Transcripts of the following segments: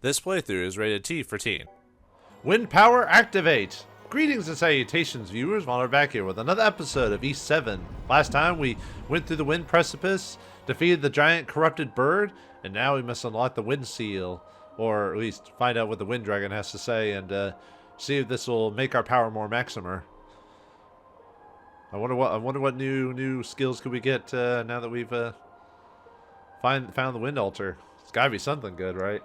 This playthrough is rated T for teen. Wind power activate! Greetings and salutations, viewers. We're back here with another episode of East 7. Last time we went through the wind precipice, defeated the giant corrupted bird, and now we must unlock the wind seal, or at least find out what the wind dragon has to say and see if this will make our power more maximer. I wonder what new skills could we get now that we've found the wind altar. It's gotta be something good, right?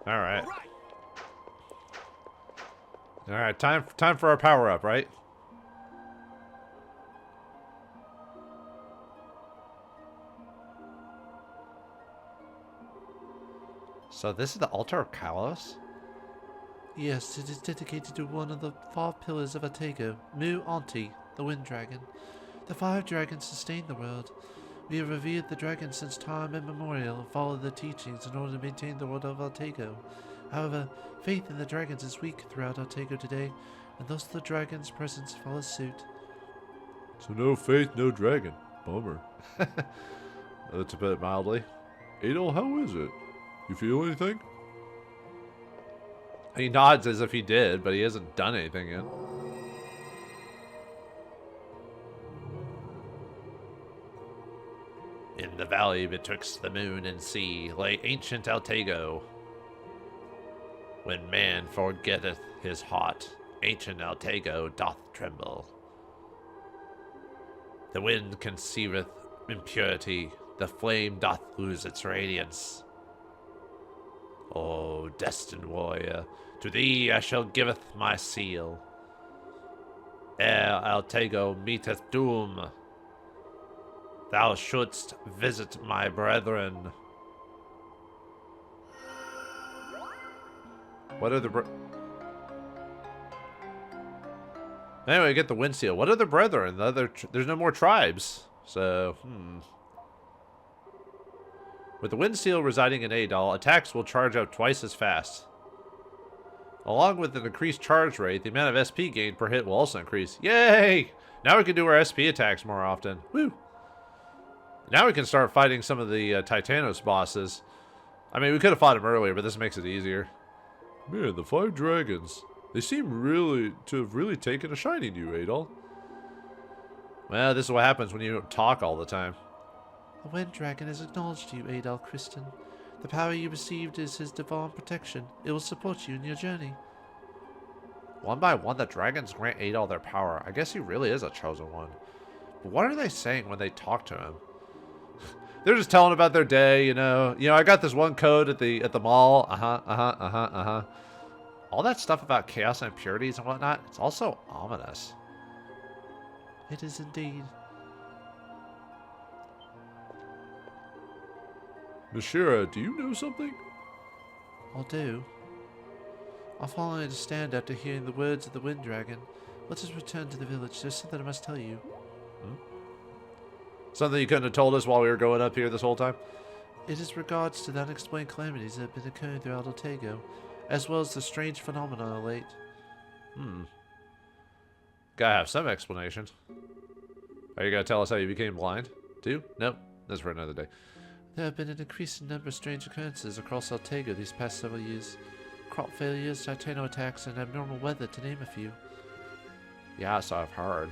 Alright. Alright, time for our power up, right? So this is the altar of Kalos? Yes, it is dedicated to one of the 5 pillars of Altago, Mu Auntie, the wind dragon. The 5 dragons sustain the world. We have revered the dragons since time immemorial and followed their teachings in order to maintain the world of Altago. However, faith in the dragons is weak throughout Altago today, and thus the dragon's presence follows suit. So no faith, no dragon. Bummer. To put it mildly. Adol, how is it? You feel anything? He nods as if he did, but he hasn't done anything yet. In the valley betwixt the moon and sea lay ancient Altago. When man forgetteth his heart, ancient Altago doth tremble. The wind conceiveth impurity, the flame doth lose its radiance. O destined warrior, to thee I shall giveth my seal. Ere Altago meeteth doom, thou shouldst visit my brethren. What are the Anyway, get the wind seal. What are the brethren? There's no more tribes. So, With the wind seal residing in Adol, attacks will charge out twice as fast. Along with an increased charge rate, the amount of SP gained per hit will also increase. Yay! Now we can do our SP attacks more often. Woo! Now we can start fighting some of the Titanos bosses. I mean, we could have fought them earlier, but this makes it easier. Man, the 5 dragons. They seem to have really taken a shine to you, Adol. Well, this is what happens when you talk all the time. The wind dragon has acknowledged you, Adol Christin. The power you received is his divine protection. It will support you in your journey. One by one, the dragons grant Adol their power. I guess he really is a chosen one. But what are they saying when they talk to him? They're just telling about their day, you know. I got this one code at the mall. All that stuff about chaos and impurities and whatnot, it's also ominous. It is indeed. Nishira, do you know something? I do. I finally understand after hearing the words of the wind dragon. Let us return to the village. There's something I must tell you. Something you couldn't have told us while we were going up here this whole time? It is regards to the unexplained calamities that have been occurring throughout Altago, as well as the strange phenomena of late. Gotta have some explanation. Are you gonna tell us how you became blind, too? Nope. That's for another day. There have been an increasing number of strange occurrences across Altago these past several years. Crop failures, Titano attacks, and abnormal weather, to name a few. Yes, I've heard.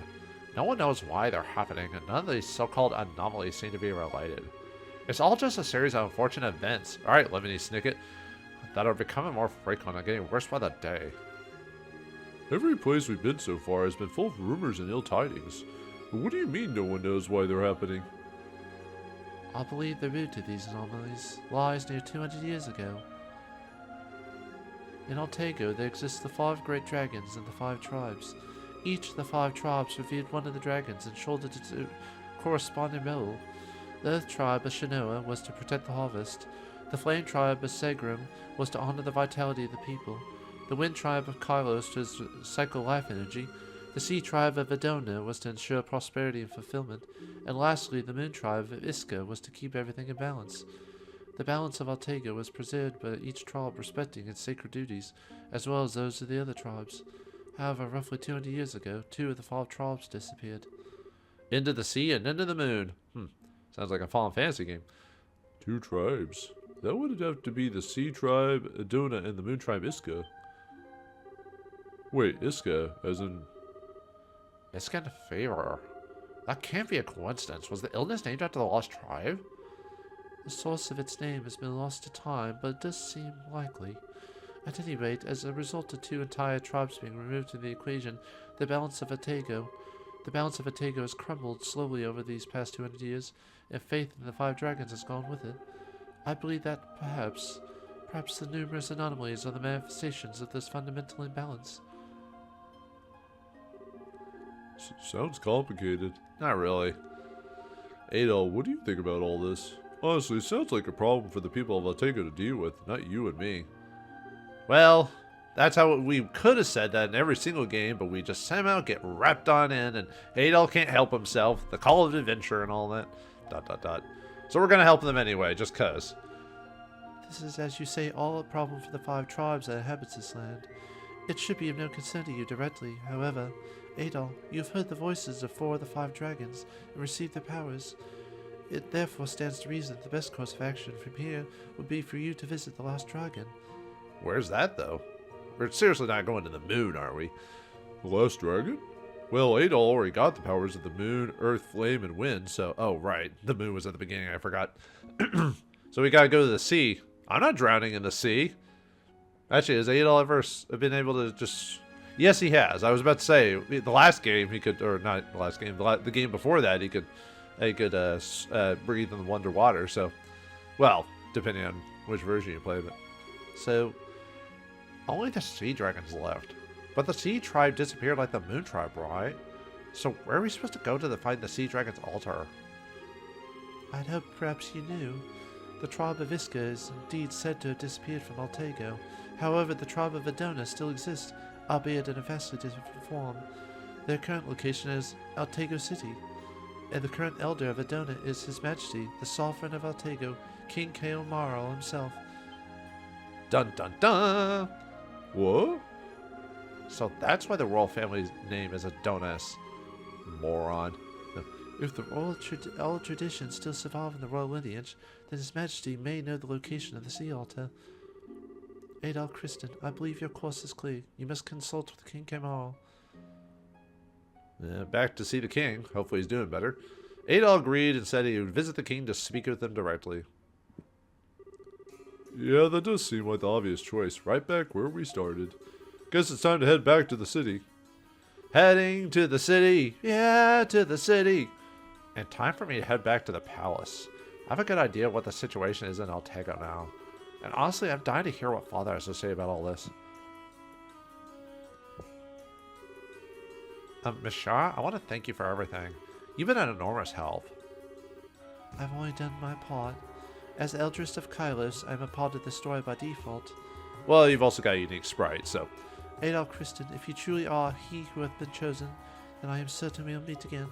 No one knows why they're happening, and none of these so-called anomalies seem to be related. It's all just a series of unfortunate events. Alright, Lemony Snicket, that are becoming more frequent and getting worse by the day. Every place we've been so far has been full of rumors and ill tidings. But what do you mean no one knows why they're happening? I believe the root of these anomalies lies near 200 years ago. In Altago, there exist the 5 great dragons and the 5 tribes. Each of the 5 tribes revered one of the dragons and shouldered its corresponding role. The Earth tribe of Shinoa was to protect the harvest. The Flame tribe of Segrim was to honor the vitality of the people. The Wind tribe of Kylos to cycle life energy. The Sea tribe of Adona was to ensure prosperity and fulfillment. And lastly, the Moon tribe of Iska was to keep everything in balance. The balance of Altago was preserved by each tribe respecting its sacred duties, as well as those of the other tribes. However, roughly 200 years ago, 2 of the 5 tribes disappeared. Into the sea and into the moon. Sounds like a Final Fantasy game. 2 tribes. That would have to be the Sea Tribe, Adona, and the Moon Tribe Iska. Wait, Iska, as in... Iskan fever. That can't be a coincidence. Was the illness named after the lost tribe? The source of its name has been lost to time, but it does seem likely. At any rate, as a result of 2 entire tribes being removed from the equation, the balance of Altago has crumbled slowly over these past 200 years, and faith in the 5 dragons has gone with it. I believe that perhaps the numerous anomalies are the manifestations of this fundamental imbalance. Sounds complicated. Not really. Adol, what do you think about all this? Honestly, it sounds like a problem for the people of Altago to deal with, not you and me. Well, that's how we could have said that in every single game, but we just somehow get wrapped on in, and Adol can't help himself. The call of adventure and all that. ... So we're gonna help them anyway, just cause. This is, as you say, all a problem for the 5 tribes that inhabit this land. It should be of no concern to you directly. However, Adol, you have heard the voices of 4 of the 5 dragons and received their powers. It therefore stands to reason that the best course of action from here would be for you to visit the last dragon. Where's that, though? We're seriously not going to the moon, are we? The last dragon? Well, Adol already got the powers of the moon, earth, flame, and wind, so... Oh, right. The moon was at the beginning, I forgot. So we gotta go to the sea. I'm not drowning in the sea. Actually, has Adol ever been able to just... Yes, he has. I was about to say, the last game he could... Or not the last game, the game before that, he could breathe in the underwater, so... Well, depending on which version you play, but... So... Only the sea dragons left. But the sea tribe disappeared like the moon tribe, right? So where are we supposed to go to find the sea dragon's altar? I'd hoped perhaps you knew. The tribe of Iska is indeed said to have disappeared from Altago. However, the tribe of Adona still exists, albeit in a vastly different form. Their current location is Altago City, and the current elder of Adona is His Majesty, the Sovereign of Altago, King Kaomaro himself. Dun dun dun! What? So that's why the royal family's name is Adonis. Moron. If the oral traditions still survive in the royal lineage, then His Majesty may know the location of the sea altar. Adol, Christin, I believe your course is clear. You must consult with King Kaomaro. Back to see the king. Hopefully he's doing better. Adol agreed and said he would visit the king to speak with him directly. Yeah, that does seem like the obvious choice. Right back where we started. Guess it's time to head back to the city. Heading to the city. Yeah, to the city. And time for me to head back to the palace. I have a good idea what the situation is in Altago now. And honestly, I'm dying to hear what Father has to say about all this. Miss Shaw, I want to thank you for everything. You've been an enormous help. I've only done my part. As eldest of Kylos, I am a part of the story by default. Well, you've also got a unique sprite, so... Adol, Christin, if you truly are he who hath been chosen, then I am certain we'll meet again.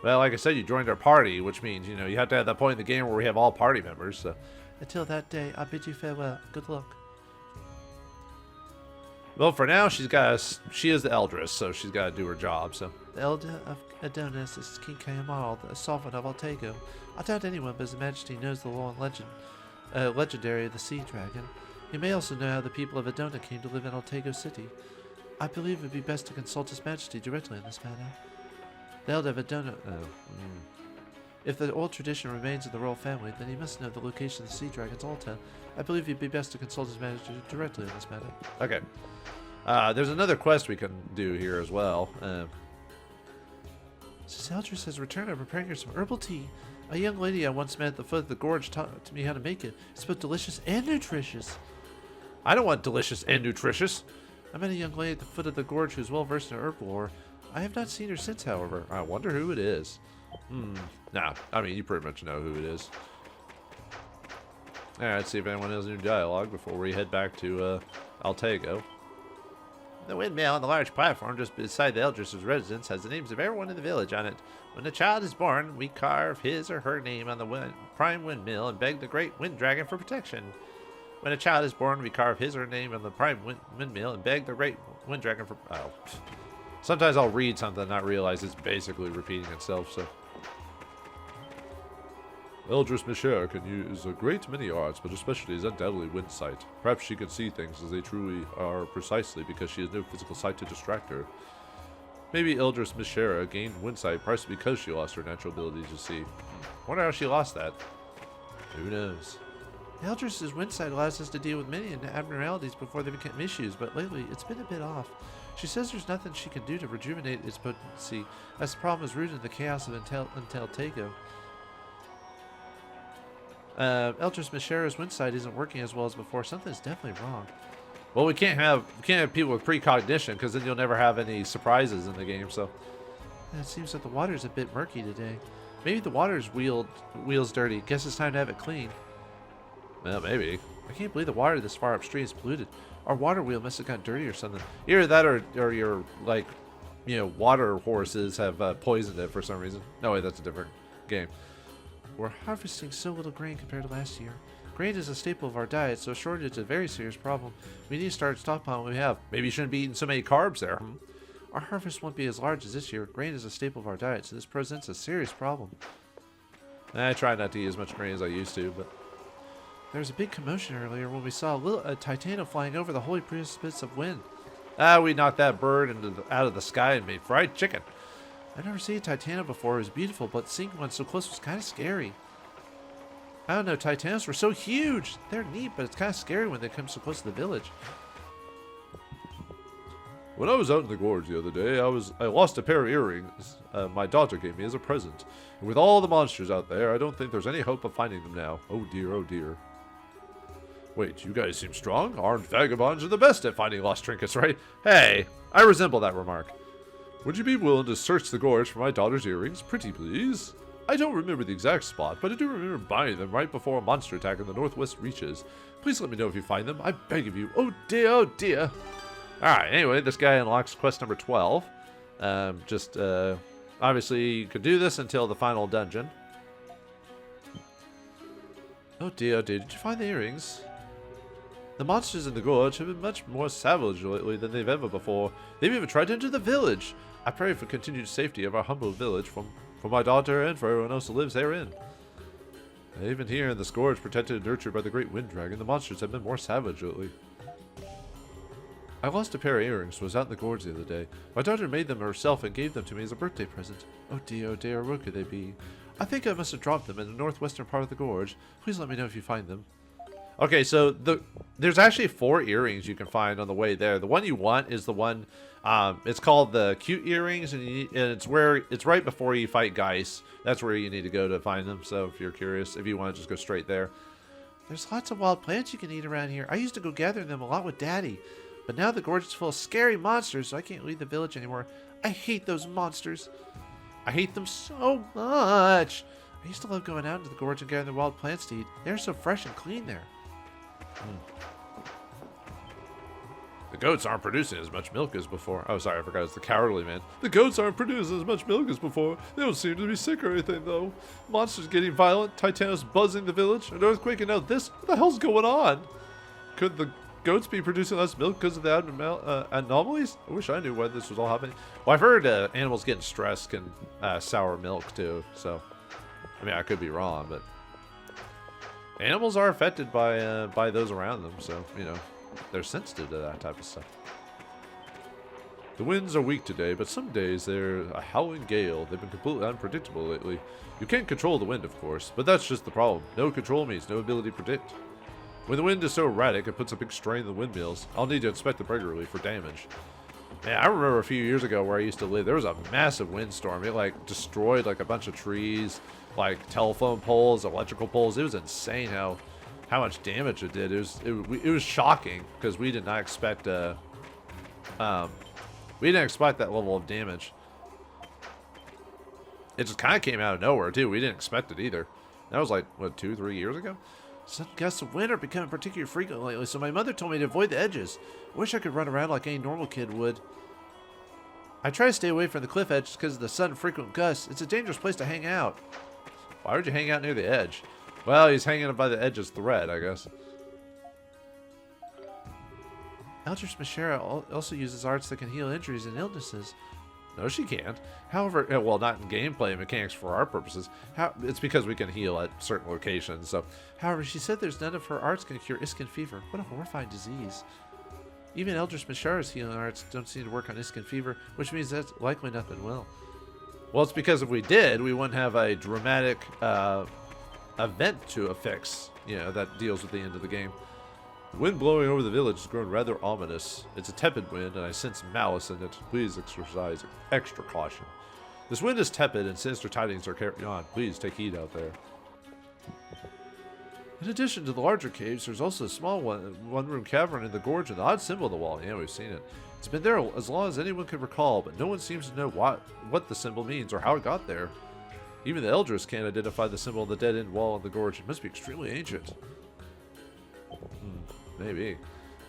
Well, like I said, you joined our party, which means, you know, you have to have that point in the game where we have all party members, so... Until that day, I bid you farewell. Good luck. Well, for now, she is the eldest, so she's got to do her job, so... The elder of Adonis is King Kaomaro, the sovereign of Altago. I doubt anyone but His Majesty knows the lore and legendary of the sea dragon. He may also know how the people of Adona came to live in Altago City. I believe it would be best to consult His Majesty directly in this matter. The elder of Adona... If the old tradition remains in the royal family, then he must know the location of the sea dragon's altar. I believe it would be best to consult His Majesty directly in this matter. Okay. There's another quest we can do here as well. Since Eldris has returned, I'm preparing her some herbal tea. A young lady I once met at the foot of the gorge taught me how to make it. It's both delicious and nutritious. I don't want delicious and nutritious. I met a young lady at the foot of the gorge who is well versed in herb lore. I have not seen her since, however. I wonder who it is. Nah, I mean, you pretty much know who it is. Alright, let's see if anyone has any dialogue before we head back to Altago. The windmill on the large platform just beside the Eldris' residence has the names of everyone in the village on it. When a child is born, we carve his or her name on the prime windmill and beg the great wind dragon for protection. When a child is born, we carve his or her name on the prime windmill and beg the great wind dragon for... Oh. Sometimes I'll read something and not realize it's basically repeating itself, so... Eldris Michelle can use a great many arts, but especially is undoubtedly wind sight. Perhaps she can see things as they truly are precisely because she has no physical sight to distract her. Maybe Eldris Michelle gained wind sight precisely because she lost her natural ability to see. Wonder how she lost that. Who knows? Eldris's wind sight allows us to deal with many abnormalities before they become issues, but lately it's been a bit off. She says there's nothing she can do to rejuvenate its potency, as the problem is rooted in the chaos of Altago. Eldris Michera's wind sight isn't working as well as before. Something's definitely wrong. Well, we can't have people with precognition because then you'll never have any surprises in the game. So It seems that the water's a bit murky today. Maybe the water's wheels dirty. Guess it's time to have it cleaned. well, maybe. I can't believe the water this far upstream is polluted. Our water wheel must have gotten dirty or something. Either that or your water horses have poisoned it for some reason. No, wait, that's a different game. We're harvesting so little grain compared to last year. Grain is a staple of our diet, so a shortage is a very serious problem. We need to start stockpiling what we have. Maybe you shouldn't be eating so many carbs there. Our harvest won't be as large as this year. Grain is a staple of our diet, so this presents a serious problem. I try not to eat as much grain as I used to, but There was a big commotion earlier when we saw a Titano flying over the holy precipice of wind. we knocked that bird out of the sky and made fried chicken. I've never seen a Titano before. It was beautiful, but seeing one so close was kind of scary. I don't know, Titanos were so huge. They're neat, but it's kind of scary when they come so close to the village. When I was out in the gorge the other day, I lost a pair of earrings my daughter gave me as a present. And with all the monsters out there, I don't think there's any hope of finding them now. Oh dear, oh dear. Wait, you guys seem strong. Armed vagabonds are the best at finding lost trinkets, right? Hey, I resemble that remark. Would you be willing to search the gorge for my daughter's earrings? Pretty please. I don't remember the exact spot, but I do remember buying them right before a monster attack in the northwest reaches. Please let me know if you find them. I beg of you. Oh dear, oh dear. Alright, anyway, this guy unlocks quest number 12. Obviously, you could do this until the final dungeon. Oh dear, did you find the earrings? The monsters in the gorge have been much more savage lately than they've ever before. They've even tried to enter the village. I pray for continued safety of our humble village for my daughter and for everyone else who lives therein. Even here in this gorge, protected and nurtured by the great wind dragon, the monsters have been more savage lately. I lost a pair of earrings. Was out in the gorge the other day. My daughter made them herself and gave them to me as a birthday present. Oh dear, where could they be? I think I must have dropped them in the northwestern part of the gorge. Please let me know if you find them. Okay, so there's actually 4 earrings you can find on the way there. The one you want is the one, it's called the cute earrings, and it's right before you fight Geist. That's where you need to go to find them. So if you're curious, if you want to just go straight there. There's lots of wild plants you can eat around here. I used to go gather them a lot with Daddy. But now the gorge is full of scary monsters, so I can't leave the village anymore. I hate those monsters. I hate them so much. I used to love going out into the gorge and gathering the wild plants to eat. They're so fresh and clean there. The goats aren't producing as much milk as before. Oh, sorry, I forgot it's the cowardly man. The goats aren't producing as much milk as before. They don't seem to be sick or anything, though. Monsters getting violent, Titanos buzzing the village, an earthquake, and now this? What the hell's going on? Could the goats be producing less milk because of the anomalies? I wish I knew why this was all happening. Well, I've heard animals getting stressed can sour milk too. So, I mean, I could be wrong, but animals are affected by those around them. So, they're sensitive to that type of stuff. The winds are weak today, but some days they're a howling gale. They've been completely unpredictable lately. You can't control the wind, of course, but that's just the problem. No control means no ability to predict. When the wind is so erratic, it puts a big strain on the windmills. I'll need to inspect them regularly for damage. Man, I remember a few years ago where I used to live, there was a massive windstorm. It destroyed a bunch of trees, telephone poles, electrical poles. It was insane how much damage it did. It was shocking because we did not expect that level of damage. It just kind of came out of nowhere too. We didn't expect it either. That was 2-3 years ago. Some gusts of wind are becoming particularly frequent lately, so my mother told me to avoid the edges. I wish I could run around like any normal kid would. I try to stay away from the cliff edge because of the sudden frequent gusts. It's a dangerous place to hang out. Why would you hang out near the edge? Well, he's hanging by the edge's thread, I guess. Eldris Mishera also uses arts that can heal injuries and illnesses. No, she can't. However, well, not in gameplay mechanics for our purposes. It's because we can heal at certain locations. So, However, she said there's none of her arts can cure Iskin fever. What a horrifying disease. Even Eldritch Mishara's healing arts don't seem to work on Iskin fever, which means that's likely nothing will. well, it's because if we did, we wouldn't have a dramatic event to affix, that deals with the end of the game. The wind blowing over the village has grown rather ominous. It's a tepid wind, and I sense malice in it. Please exercise extra caution. This wind is tepid, and sinister tidings are carrying on. Please take heed out there. In addition to the larger caves, there's also a small one-room cavern in the gorge with an odd symbol on the wall. Yeah, we've seen it. It's been there as long as anyone can recall, but no one seems to know what the symbol means or how it got there. Even the Elders can't identify the symbol on the dead-end wall of the gorge. It must be extremely ancient. Maybe.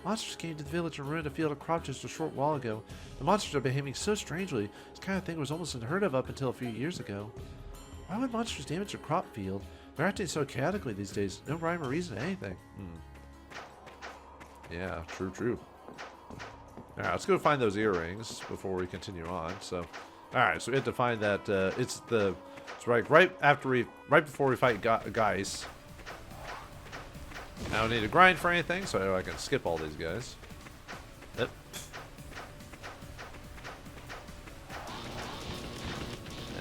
Monsters came to the village and ruined a field of crop just a short while ago. The monsters are behaving so strangely. This kind of thing was almost unheard of up until a few years ago. Why would monsters damage a crop field? They're acting so chaotically these days. No rhyme or reason to anything. Yeah, true. Alright, let's go find those earrings before we continue on. So, alright, so we have to find that, it's right before we fight guys. I don't need to grind for anything, so I can skip all these guys. Yep.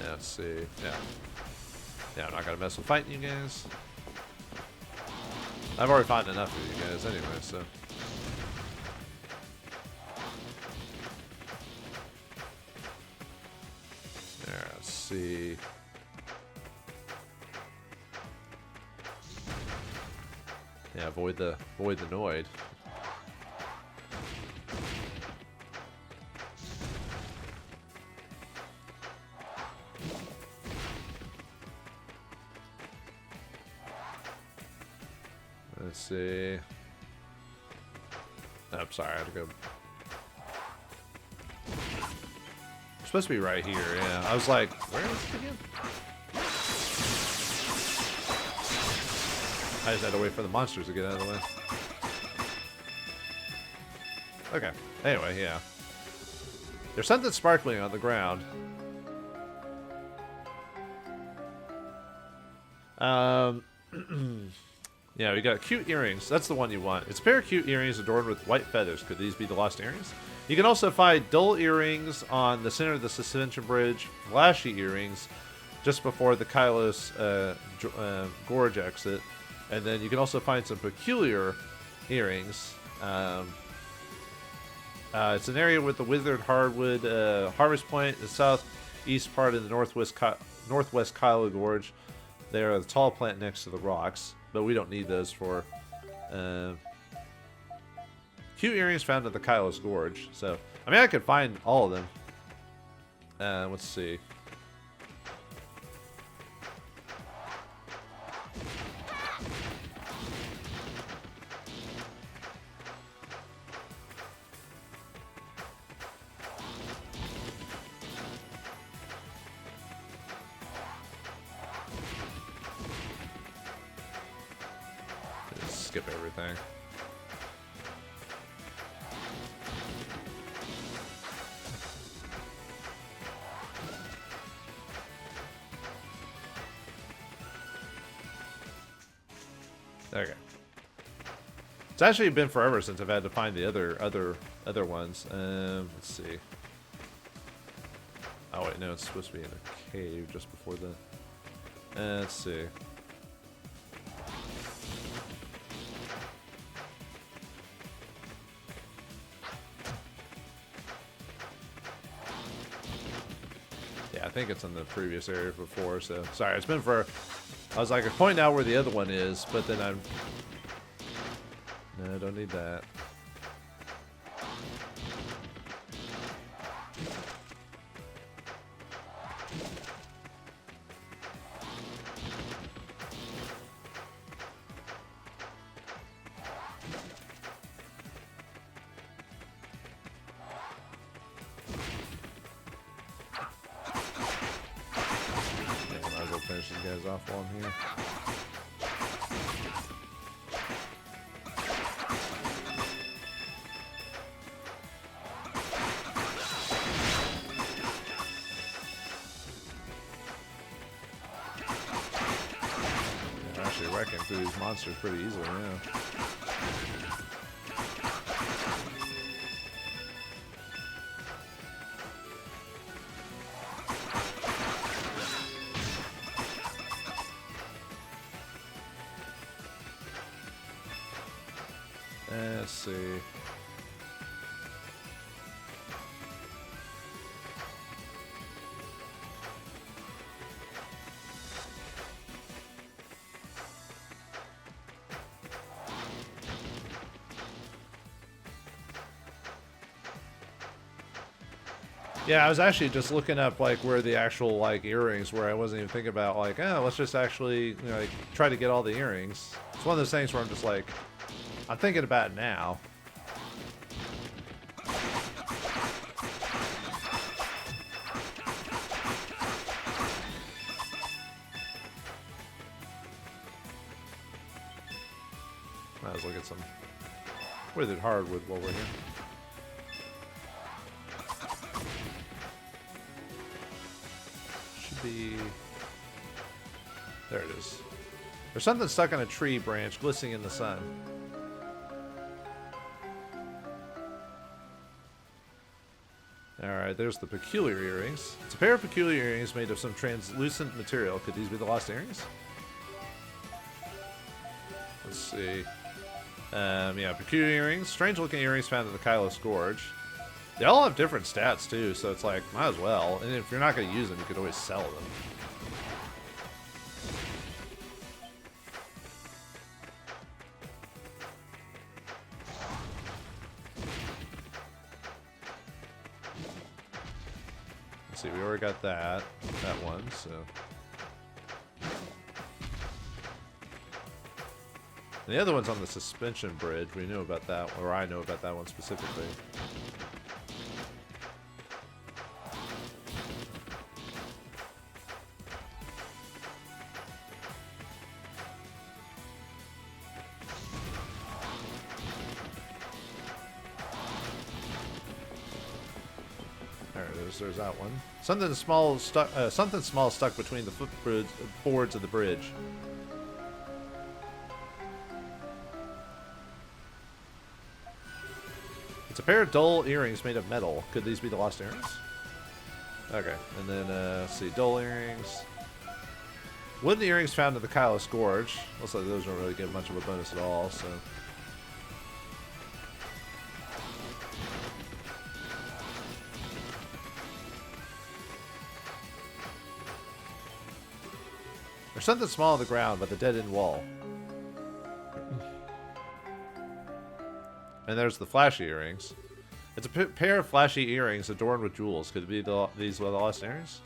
Yeah, let's see. Yeah, I'm not gonna mess with fighting you guys. I've already fought enough of you guys anyway, so. There, let's see. Yeah, avoid the Noid. Let's see. Oh, sorry, I had to go. It's supposed to be right here, yeah. I was like, where is it again? I just had to wait for the monsters to get out of the way. Okay. Anyway, yeah. There's something sparkling on the ground. Yeah, we got cute earrings. That's the one you want. It's a pair of cute earrings adorned with white feathers. Could these be the lost earrings? You can also find dull earrings on the center of the suspension bridge, flashy earrings just before the Kylos gorge exit. And then you can also find some peculiar earrings. It's an area with the withered hardwood harvest point, the southeast part of the northwest Kylo Gorge. They are the tall plant next to the rocks, but we don't need those for cute earrings found in the Kylos Gorge. So, I mean, I could find all of them. Let's see. Skip everything. Okay. It's actually been forever since I've had to find the other ones. Let's see. Oh wait, no, it's supposed to be in a cave just before the. Let's see. Yeah, I think it's in the previous area before, so sorry, it's been for. I was like, I point out where the other one is, but then I'm. No, I don't need that. Finish these guys off while I'm here. blasting through these monsters pretty easily, yeah. Let's see. Yeah, I was actually just looking up like where the actual like earrings were. I wasn't even thinking about like, oh, let's just actually like try to get all the earrings. It's one of those things where I'm just like, I'm thinking about it now. Might as well get some withered hardwood while we're here. Should be... There it is. There's something stuck on a tree branch, glistening in the sun. Alright, there's the peculiar earrings. It's a pair of peculiar earrings made of some translucent material. Could these be the lost earrings? Let's see. Yeah, peculiar earrings. Strange looking earrings found in the Kylos Gorge. They all have different stats too, so it's like, might as well. And if you're not going to use them, you could always sell them. Let's see, we already got that one, so. And the other one's on the suspension bridge. We knew about that, or I know about that one specifically. There it is. There's that one. Something small stuck between the footboards of the bridge. It's a pair of dull earrings made of metal. Could these be the lost earrings? Okay, and then let's see, dull earrings. Wooden earrings found in the Kylos Gorge. Looks like those don't really give much of a bonus at all. So. There's something small on the ground by the dead-end wall. And there's the flashy earrings. It's a pair of flashy earrings adorned with jewels. Could it be these were the lost earrings?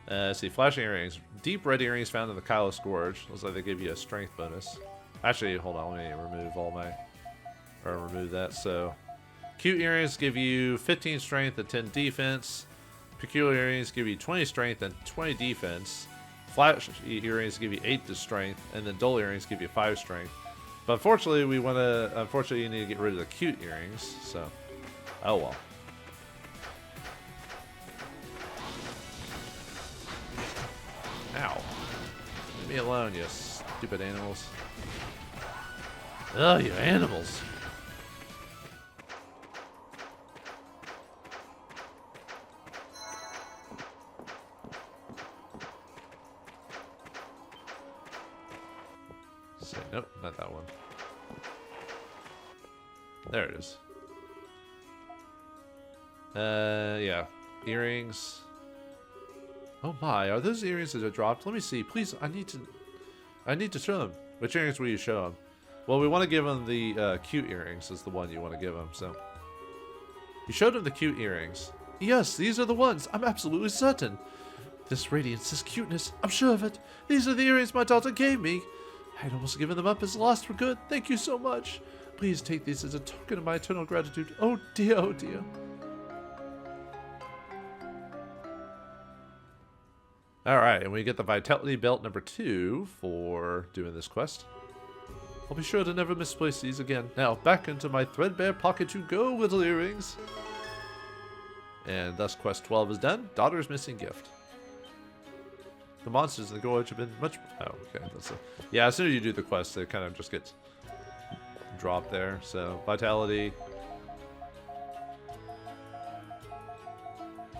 Let's see, flashy earrings. Deep red earrings found in the Kylos Gorge. Looks like they give you a strength bonus. Actually, hold on, let me remove that. So, cute earrings give you 15 strength and 10 defense. Peculiar earrings give you 20 strength and 20 defense. Flashy earrings give you 8 to strength, and then dull earrings give you 5 strength. But unfortunately, you need to get rid of the cute earrings, so. Oh well. Ow. Leave me alone, you stupid animals. Ugh, you animals. Nope, not that one. There it is. Yeah. Earrings. Oh my, are those earrings that are dropped? Let me see. Please, I need to show them. Which earrings will you show them? Well, we want to give them the cute earrings is the one you want to give them, so. You showed them the cute earrings. Yes, these are the ones. I'm absolutely certain. This radiance, this cuteness, I'm sure of it. These are the earrings my daughter gave me. I had almost given them up as lost for good. Thank you so much. Please take these as a token of my eternal gratitude. Oh dear, oh dear. Alright, and we get the Vitality Belt number 2 for doing this quest. I'll be sure to never misplace these again. Now, back into my threadbare pocket you go, little earrings. And thus quest 12 is done. Daughter's missing gift. The monsters in the gorge have been much... Oh, okay. Yeah, as soon as you do the quest, it kind of just gets dropped there. So, vitality.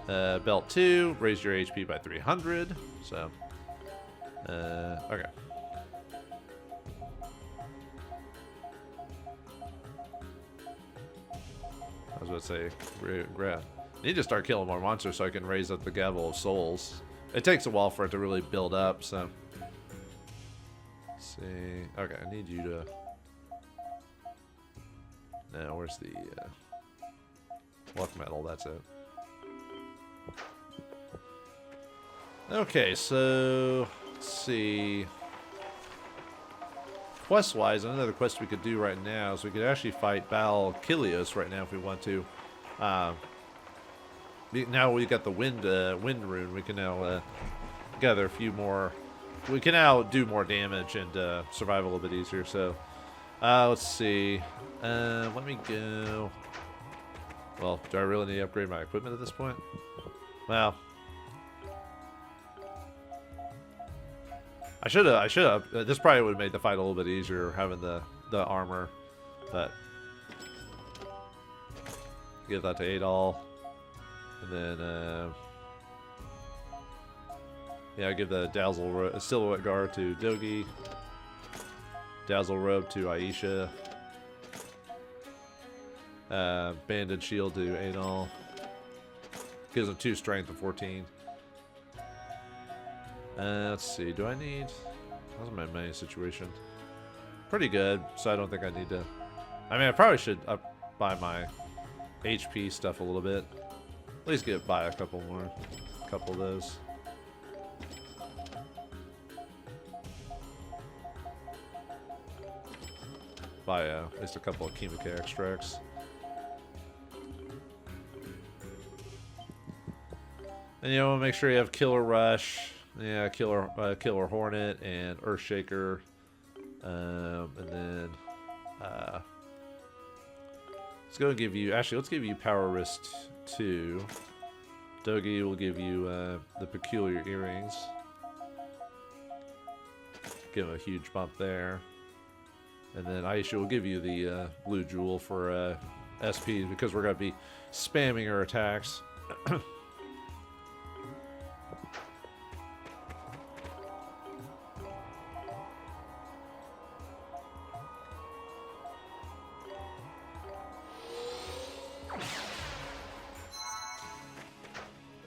Belt 2, raise your HP by 300. So, okay. I was about to say, grab. I need to start killing more monsters so I can raise up the gavel of souls. It takes a while for it to really build up, so. Let's see. Okay, I need you to. Now, where's the luck medal? That's it. Okay, so let's see. Quest-wise, another quest we could do right now is we could actually fight Baal Kilios right now if we want to. Now we got the wind rune. We can now gather a few more. We can now do more damage and survive a little bit easier. So let's see. Let me go. Well, do I really need to upgrade my equipment at this point? Well, I should have. This probably would have made the fight a little bit easier having the armor, but give that to Adol, and then yeah, I give the silhouette guard to Dogi, dazzle robe to Aisha, banded shield to Adol. Gives him 2 strength and 14. Let's see, do I need... How's my money situation? Pretty good, so I don't think I need to... I mean, I probably should buy my HP stuff a little bit. At least buy a couple of those. Buy at least a couple of Kimika extracts. And you know, make sure you have Killer Rush. Yeah, Killer Hornet and Earthshaker, and then let's give you Power Wrist 2. Dogi will give you the Peculiar Earrings. Give him a huge bump there, and then Aisha will give you the Blue Jewel for SP because we're gonna be spamming her attacks.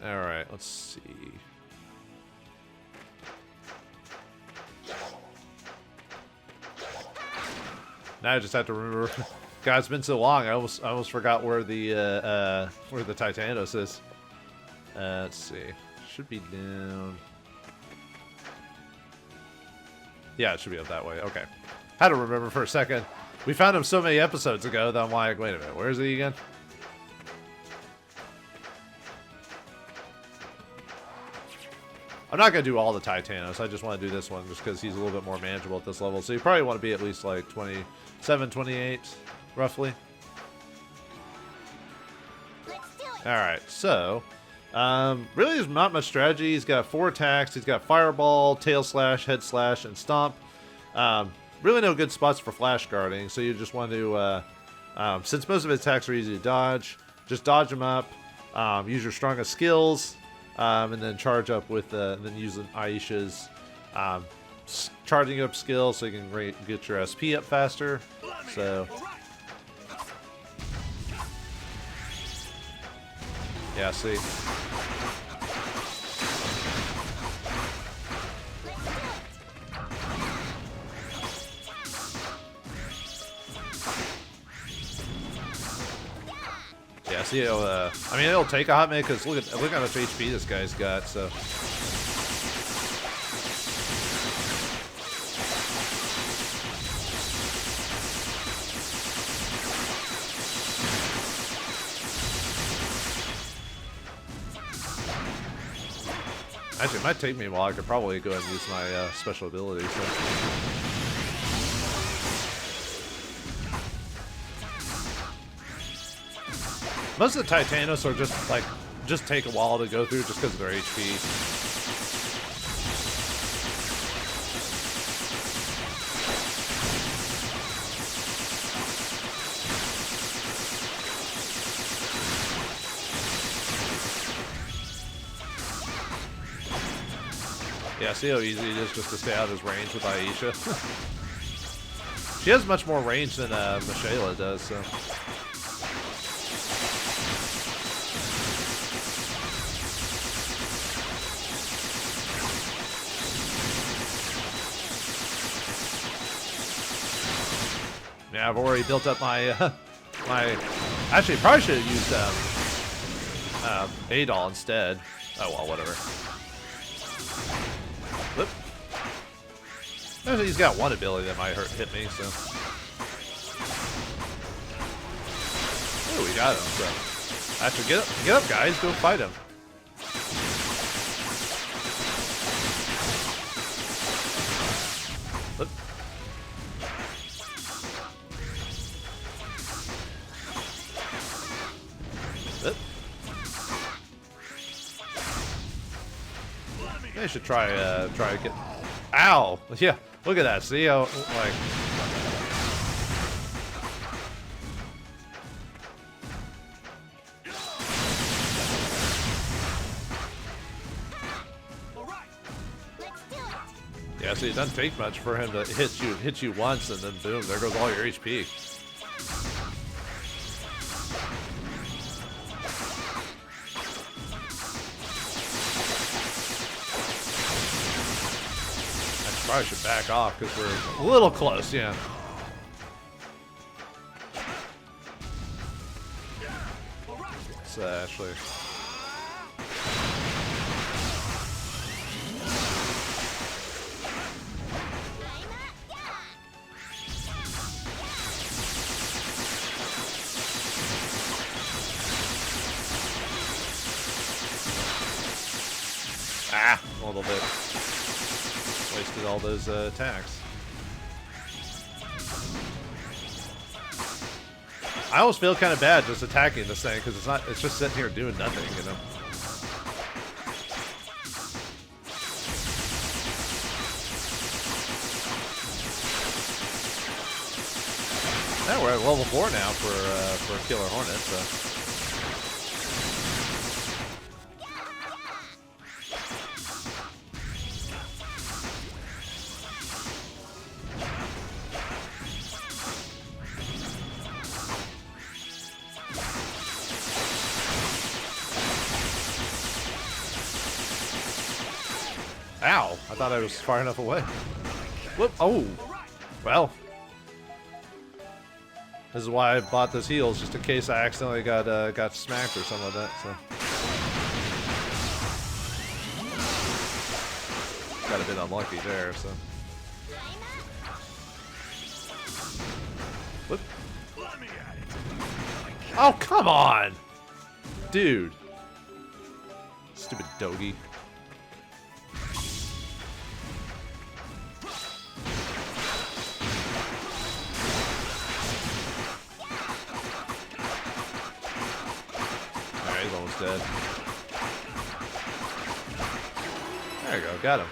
Alright, let's see. Now I just have to remember. God, it's been so long. I almost forgot where the Titanos is. Let's see. Should be down. Yeah, it should be up that way. Okay. Had to remember for a second. We found him so many episodes ago that I'm like, wait a minute, where is he again? I'm not going to do all the Titanos. I just want to do this one just because he's a little bit more manageable at this level. So you probably want to be at least like 27, 28, roughly. Alright, so really there's not much strategy. He's got 4 attacks. He's got Fireball, Tail Slash, Head Slash, and Stomp. Really no good spots for flash guarding. So you just want to, since most of his attacks are easy to dodge, just dodge them up. Use your strongest skills. And then charge up with, and then using Aisha's charging up skill so you can get your SP up faster. So, yeah, see. Yeah, see, I mean, it'll take a hot minute because look how much HP this guy's got. So, actually, it might take me a while. I could probably go ahead and use my special ability. So. Most of the Titanos are just take a while to go through just because of their HP. Yeah, see how easy it is just to stay out of his range with Aisha. She has much more range than Michaela does, so. Yeah, I've already built up my Actually, probably should have used Adol instead. Oh well, whatever. Whoop. Actually, he's got one ability that might hit me, so. Oh, we got him. So. Actually, get up, guys. Go fight him. Whoop. Whoop. They should try to get. Ow! Yeah, look at that. See how like. Yeah, see, it doesn't take much for him to hit you once, and then boom, there goes all your HP. Probably should back off because we're a little close, yeah. Let's actually. Ah, a little bit. Wasted all those attacks. I almost feel kind of bad just attacking this thing because it's just sitting here doing nothing, you know. Yeah, we're at level 4 now for Killer Hornet, so. Ow! I thought I was far enough away. Whoop! Oh! Well. This is why I bought those heals, just in case I accidentally got smacked or something like that, so. Got a bit unlucky there, so. Whoop. Oh, come on! Dude. Stupid doggy. He's almost dead. There you go, got him.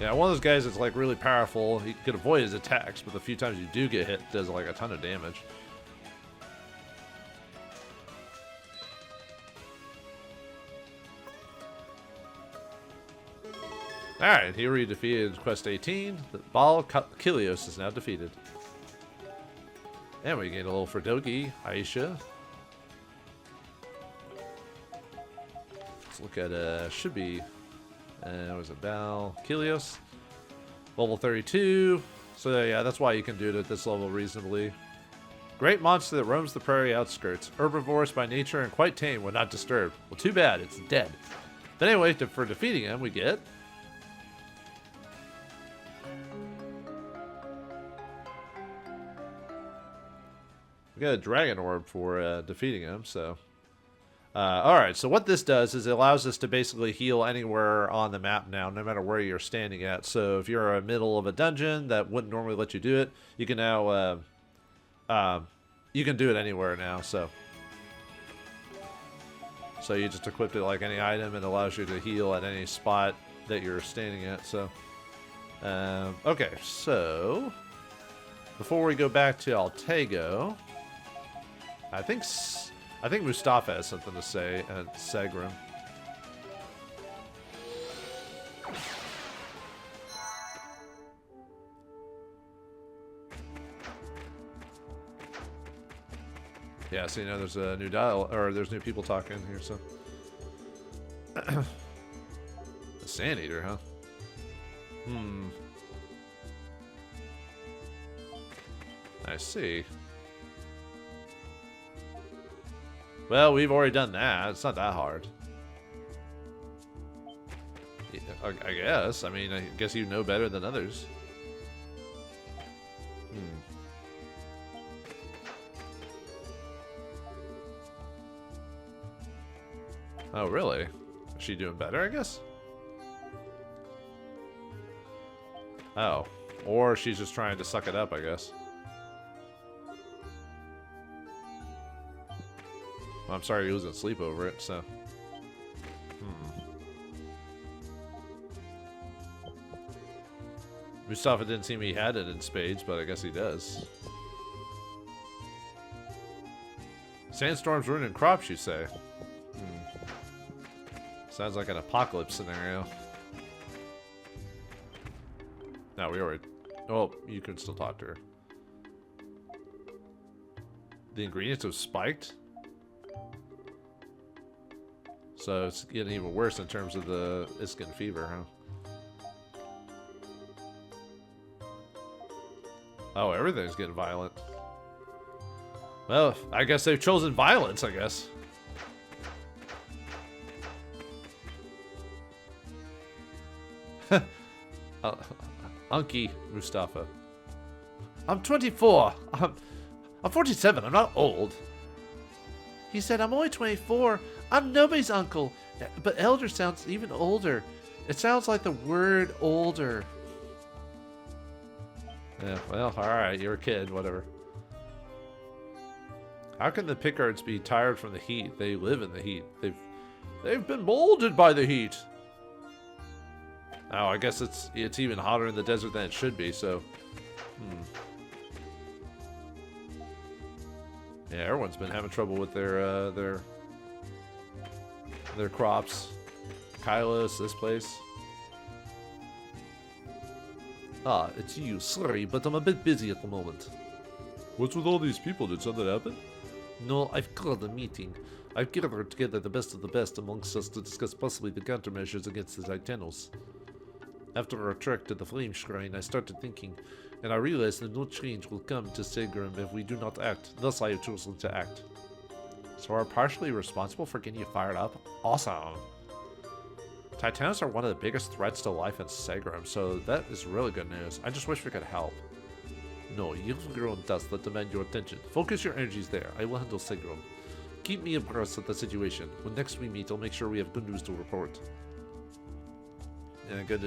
Yeah, one of those guys that's like really powerful. He can avoid his attacks, but the few times you do get hit, it does like a ton of damage. Alright, here we defeated Quest 18. The Ball Kilios is now defeated. And we gained a little for Dogi, Aisha. Let's look at, should be, what was it, Bal Kilios? Level 32. So yeah, that's why you can do it at this level reasonably. Great monster that roams the prairie outskirts. Herbivorous by nature and quite tame when not disturbed. Well, too bad, it's dead. But anyway, for defeating him, we get... We got a dragon orb for defeating him, so... Alright, so what this does is it allows us to basically heal anywhere on the map now, no matter where you're standing at. So if you're in the middle of a dungeon that wouldn't normally let you do it, you can now... you can do it anywhere now, so... So you just equip it like any item and it allows you to heal at any spot that you're standing at, so... okay, so... Before we go back to Altago... I think Mustafa has something to say at Segrim. Yeah, so you know there's a new dial, or there's new people talking here, so. A sand eater, huh? I see. Well, we've already done that. It's not that hard. Yeah, I guess. I mean, I guess you know better than others. Oh, really? Is she doing better, I guess? Oh. Or she's just trying to suck it up, I guess. Well, I'm sorry you're losing sleep over it, so... Mustafa didn't seem he had it in spades, but I guess he does. Sandstorms ruining crops, you say? Sounds like an apocalypse scenario. No, we already... Oh, you can still talk to her. The ingredients have spiked? So it's getting even worse in terms of the Iskin fever, huh? Oh, everything's getting violent. Well, I guess they've chosen violence, I guess. Unky Mustafa. I'm 24. I'm 47. I'm not old. He said, I'm only 24. I'm nobody's uncle. But elder sounds even older. It sounds like the word older. Yeah, well, alright. You're a kid. Whatever. How can the Pickards be tired from the heat? They live in the heat. They've been molded by the heat. Oh, I guess it's even hotter in the desert than it should be, so... Yeah, everyone's been having trouble with their crops. Kylos, this place. Ah, it's you. Sorry, but I'm a bit busy at the moment. What's with all these people? Did something happen? No, I've called a meeting. I've gathered together the best of the best amongst us to discuss possibly the countermeasures against the Titanos. After our trek to the Flame Shrine, I started thinking, and I realized that no change will come to Segram if we do not act. Thus, I have chosen to act. So we're partially responsible for getting you fired up? Awesome! Titanos are one of the biggest threats to life in Segram, so that is really good news. I just wish we could help. No, you have your own tasks that demand your attention. Focus your energies there. I will handle Segram. Keep me abreast of the situation. When next we meet, I'll make sure we have good news to report. Yeah, good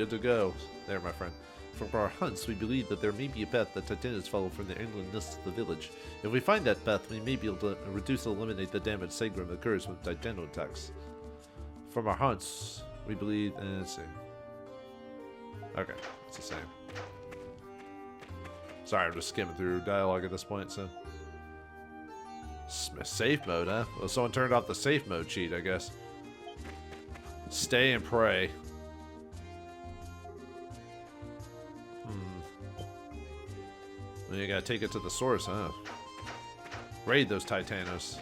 to go. There, my friend. From our hunts, we believe that there may be a path that Titanos follow from the inland nest to the village. If we find that path, we may be able to reduce or eliminate the damage Segram occurs from Titano attacks. From our hunts, we believe... let's see. Okay, it's the same. Sorry, I'm just skimming through dialogue at this point, so... Safe mode, huh? Well, someone turned off the safe mode cheat, I guess. Stay and pray. Well, you gotta take it to the source, huh? Raid those Titanos.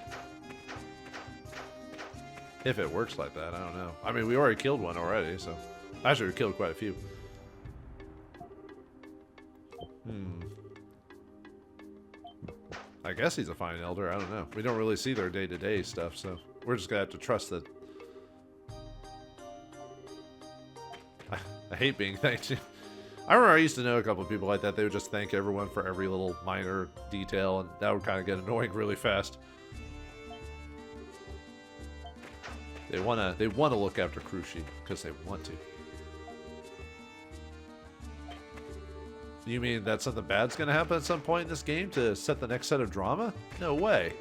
If it works like that, I don't know. I mean, we already killed one already, so... Actually, we killed quite a few. I guess he's a fine elder, I don't know. We don't really see their day-to-day stuff, so... We're just gonna have to trust that... I hate being thanked. I remember I used to know a couple of people like that. They would just thank everyone for every little minor detail, and that would kind of get annoying really fast. They wanna look after Krushi because they want to. You mean that something bad's gonna happen at some point in this game to set the next set of drama? No way.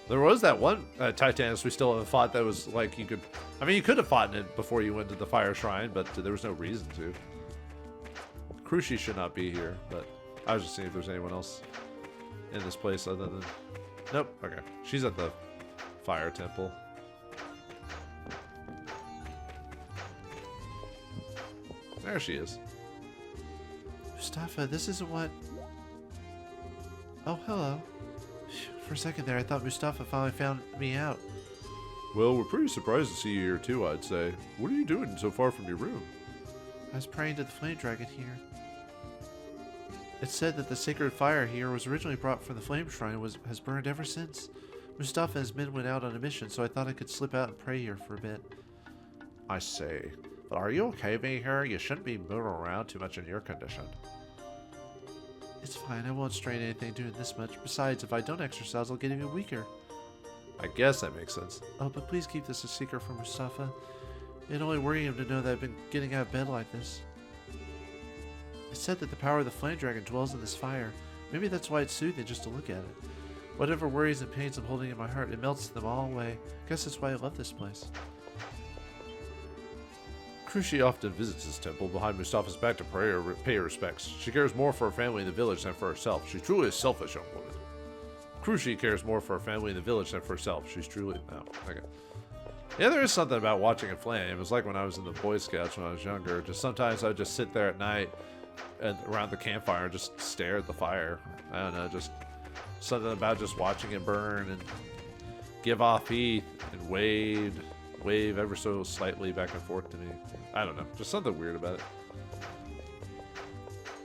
There was that one Titanus we still haven't fought that was like you could... I mean, you could have fought in it before you went to the Fire Shrine, but there was no reason to. Krushi should not be here, but I was just seeing if there's anyone else in this place other than... Nope, okay. She's at the Fire Temple. There she is. Mustafa, this isn't what... Oh, hello. Phew, for a second there, I thought Mustafa finally found me out. Well, we're pretty surprised to see you here too, I'd say. What are you doing so far from your room? I was praying to the flame dragon here. It's said that the sacred fire here was originally brought from the flame shrine and has burned ever since. Mustafa and his men went out on a mission, so I thought I could slip out and pray here for a bit. I see. But are you okay being here? You shouldn't be moving around too much in your condition. It's fine, I won't strain anything doing this much. Besides, if I don't exercise, I'll get even weaker. I guess that makes sense. Oh, but please keep this a secret from Mustafa. It'd only worry him to know that I've been getting out of bed like this. It's said that the power of the flame dragon dwells in this fire. Maybe that's why it's soothing just to look at it. Whatever worries and pains I'm holding in my heart, it melts them all away. Guess that's why I love this place. Krushi often visits this temple behind Mustafa's back to pay her respects. She cares more for her family in the village than for herself. She's truly a selfish young woman. Krushi cares more for her family in the village than for herself. She's truly... No, okay. Yeah, there is something about watching a flame. It was like when I was in the Boy Scouts when I was younger. Just sometimes I would just sit there at night and around the campfire and just stare at the fire. I don't know, just something about just watching it burn and give off heat and wave ever so slightly back and forth to me. I don't know, just something weird about it.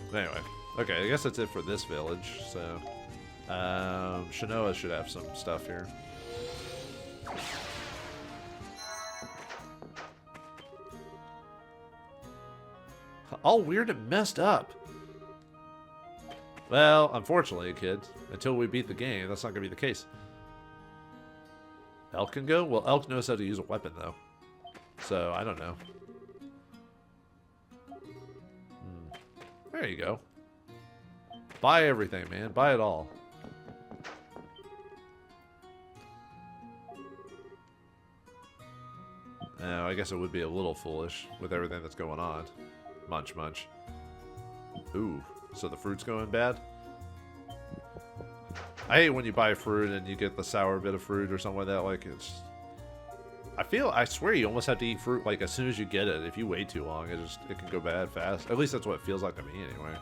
Anyway, okay, I guess that's it for this village. So, Shinoa should have some stuff here. All weird and messed up. Well, unfortunately, kids, until we beat the game, that's not going to be the case. Elk can go? Well, Elk knows how to use a weapon, though. So, I don't know. There you go. Buy everything, man. Buy it all. Now, I guess it would be a little foolish with everything that's going on. Munch, munch. Ooh, so the fruit's going bad? I hate when you buy fruit and you get the sour bit of fruit or something like that. Like, it's... I swear you almost have to eat fruit, like, as soon as you get it. If you wait too long, it can go bad fast. At least that's what it feels like to me, anyway.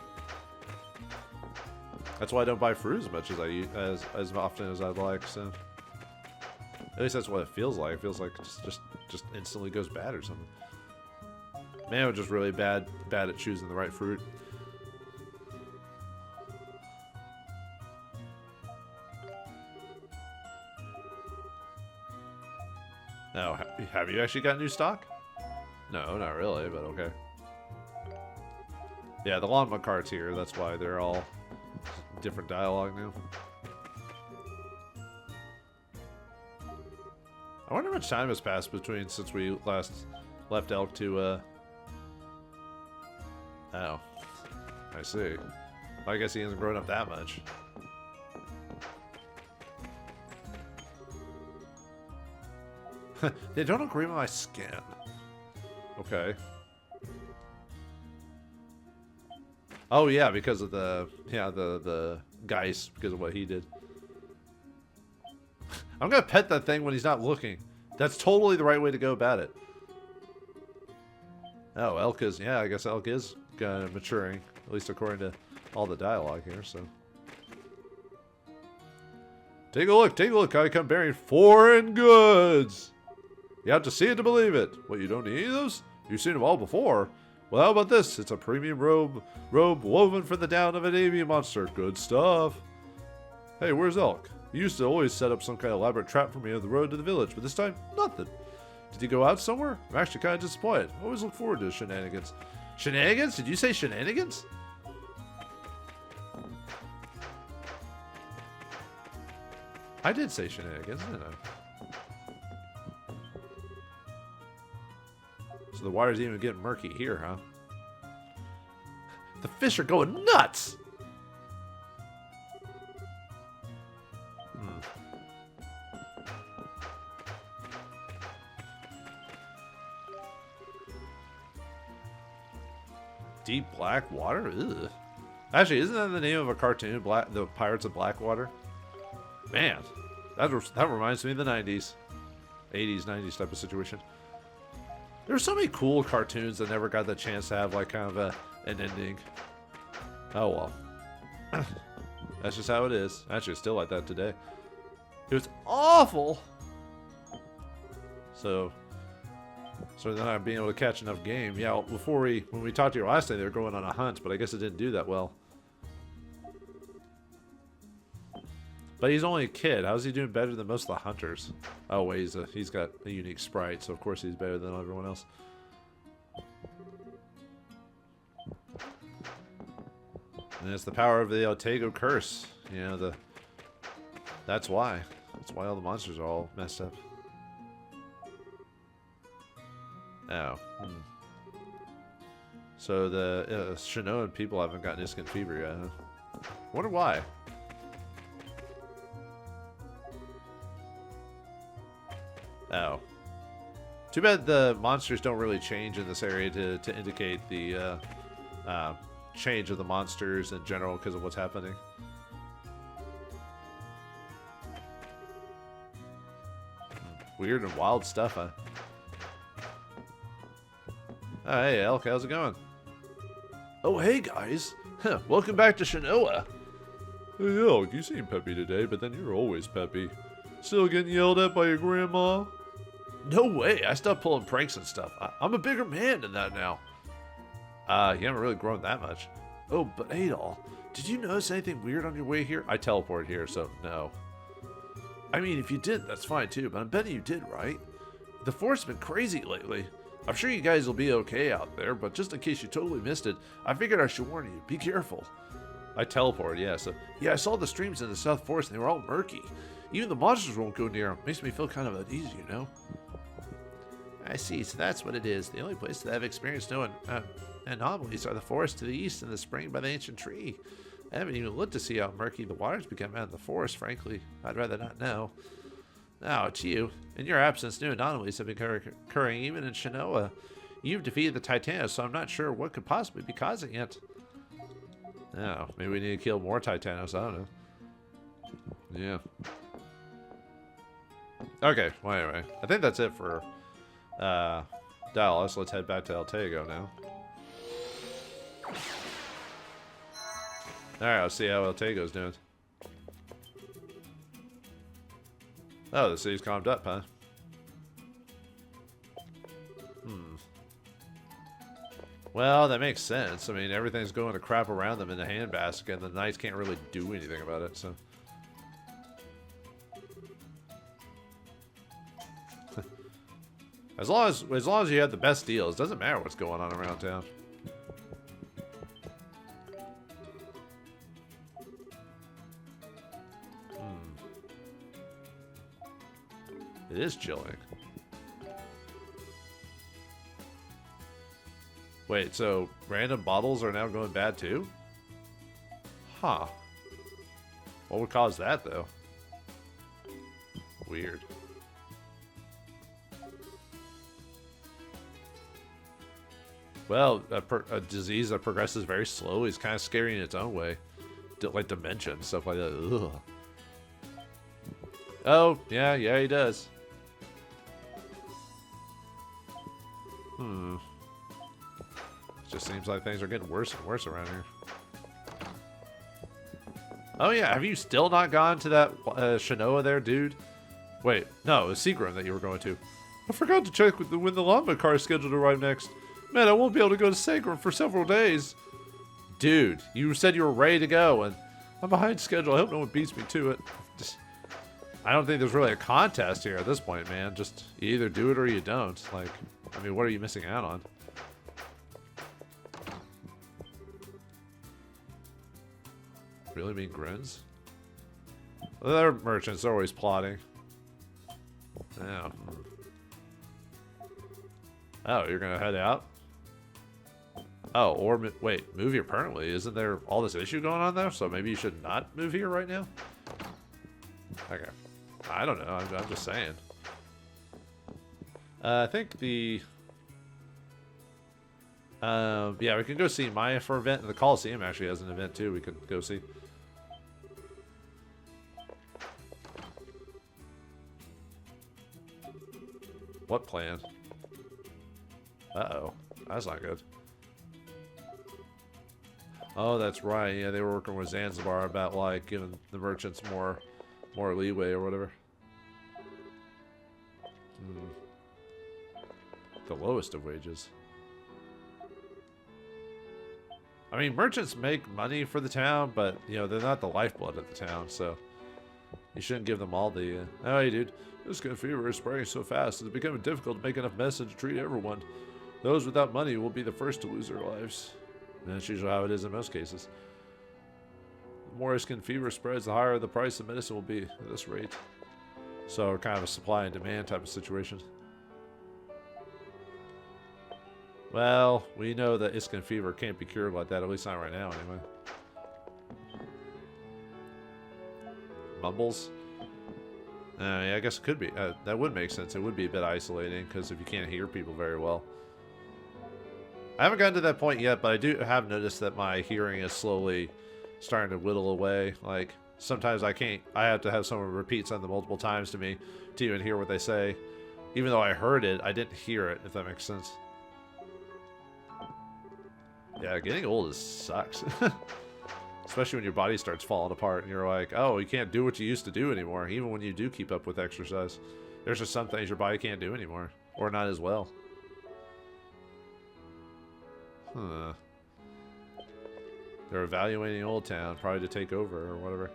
That's why I don't buy fruit as much as I eat, as often as I'd like, so... At least that's what it feels like. It feels like it just instantly goes bad or something. Man, I'm just really bad at choosing the right fruit. Now, have you actually got new stock? No, not really, but okay. Yeah, the Longma cart's here. That's why they're all different dialogue now. I wonder how much time has passed since we last left Elk to, Oh. I see. I guess he hasn't grown up that much. They don't agree with my skin. Okay. Oh yeah, because of the Geist, because of what he did. I'm gonna pet that thing when he's not looking. That's totally the right way to go about it. Oh, Elk is, yeah, I guess Elk is maturing, at least according to all the dialogue here, so. Take a look, I come bearing foreign goods. You have to see it to believe it. What, you don't need any of those? You've seen them all before. Well, how about this? It's a premium robe woven from the down of an avian monster. Good stuff. Hey, where's Elk? He used to always set up some kind of elaborate trap for me on the road to the village, but this time, nothing. Did he go out somewhere? I'm actually kind of disappointed. I always look forward to his shenanigans. Shenanigans? Did you say shenanigans? I did say shenanigans, didn't I? So the water's even getting murky here, huh? The fish are going nuts! Deep black water? Ugh. Actually, isn't that the name of a cartoon? The Pirates of Blackwater? Man, that reminds me of the 90s. 80s, 90s type of situation. There's so many cool cartoons that never got the chance to have, like, kind of an ending. Oh, well. That's just how it is. Actually, it's still like that today. It was awful. So they're not being able to catch enough game. Yeah, when we talked to you last day, they were going on a hunt, but I guess it didn't do that well. But he's only a kid. How's he doing better than most of the hunters? Oh wait, he's got a unique sprite, so of course he's better than everyone else. And it's the power of the Altago curse. You know, that's why. That's why all the monsters are all messed up. Oh. So the Shinoan people haven't gotten instant fever yet, huh? Wonder why. Oh. Too bad the monsters don't really change in this area to indicate the change of the monsters in general because of what's happening. Weird and wild stuff, huh? Oh, hey, Elk, how's it going? Oh, hey, guys. Huh, welcome back to Shinoa. Hey, Elk, you seem peppy today, but then you're always peppy. Still getting yelled at by your grandma? No way, I stopped pulling pranks and stuff. I'm a bigger man than that now. You haven't really grown that much. Oh, but Adol, did you notice anything weird on your way here? I teleported here, so no. I mean, if you did, that's fine too, but I'm betting you did, right? The force has been crazy lately. I'm sure you guys will be okay out there, but just in case you totally missed it, I figured I should warn you. Be careful. I teleported, yeah, so... Yeah, I saw the streams in the South Forest, and they were all murky. Even the monsters won't go near them. Makes me feel kind of uneasy, you know? I see, so that's what it is. The only place that I've experienced no anomalies are the forest to the east and the spring by the ancient tree. I haven't even looked to see how murky the waters become out in the forest, frankly. I'd rather not know. Now, it's you. In your absence, new anomalies have been occurring even in Shinoa. You've defeated the Titanos, so I'm not sure what could possibly be causing it. Oh, maybe we need to kill more Titanos, I don't know. Yeah. Okay, well anyway, I think that's it for Dallas. Let's head back to Altago now. Alright, let's see how Altago's doing. Oh, the city's calmed up, huh? Well, that makes sense. I mean, everything's going to crap around them in the handbasket, and the knights can't really do anything about it, so... As long as you have the best deals, doesn't matter what's going on around town. It is chilling. Wait, so random bottles are now going bad too? Huh. What would cause that though? Weird. Well, a disease that progresses very slowly is kind of scary in its own way. Like dementia and stuff like that. Ugh. Oh, yeah, he does. It just seems like things are getting worse and worse around here. Oh yeah, have you still not gone to that Shinoa there, dude? Wait, no, it's Seagram that you were going to. I forgot to check when the llama car is scheduled to arrive next. Man, I won't be able to go to Seagram for several days. Dude, you said you were ready to go, and I'm behind schedule. I hope no one beats me to it. I don't think there's really a contest here at this point, man. Just you either do it or you don't. Like, I mean, what are you missing out on? Really mean grins? Other merchants are always plotting. Oh. Oh, you're gonna head out? Oh, or wait, move here permanently. Isn't there all this issue going on there? So maybe you should not move here right now? Okay. I don't know. I'm just saying. I think the... yeah, we can go see Maya for an event. And the Coliseum actually has an event too we could go see. What plan? Uh-oh. That's not good. Oh, that's right. Yeah, they were working with Zanzibar about like giving the merchants more leeway or whatever. The lowest of wages. I mean, merchants make money for the town, but you know they're not the lifeblood of the town, so you shouldn't give them all the. Oh, hey, dude, this kind of fever is spreading so fast it's becoming difficult to make enough medicine to treat everyone. Those without money will be the first to lose their lives. And that's usually how it is in most cases. The more skin fever spreads, the higher the price of medicine will be at this rate. So kind of a supply and demand type of situation. Well, we know that Iskin fever can't be cured like that, at least not right now anyway. Mumbles? Yeah, I guess it could be. That would make sense. It would be a bit isolating, because if you can't hear people very well. I haven't gotten to that point yet, but I do have noticed that my hearing is slowly starting to whittle away. Like, sometimes I have to have someone repeat something multiple times to me to even hear what they say. Even though I heard it, I didn't hear it, if that makes sense. Yeah, getting old sucks. Especially when your body starts falling apart and you're like, oh, you can't do what you used to do anymore, even when you do keep up with exercise. There's just some things your body can't do anymore, or not as well. Huh. They're evaluating Old Town, probably to take over or whatever.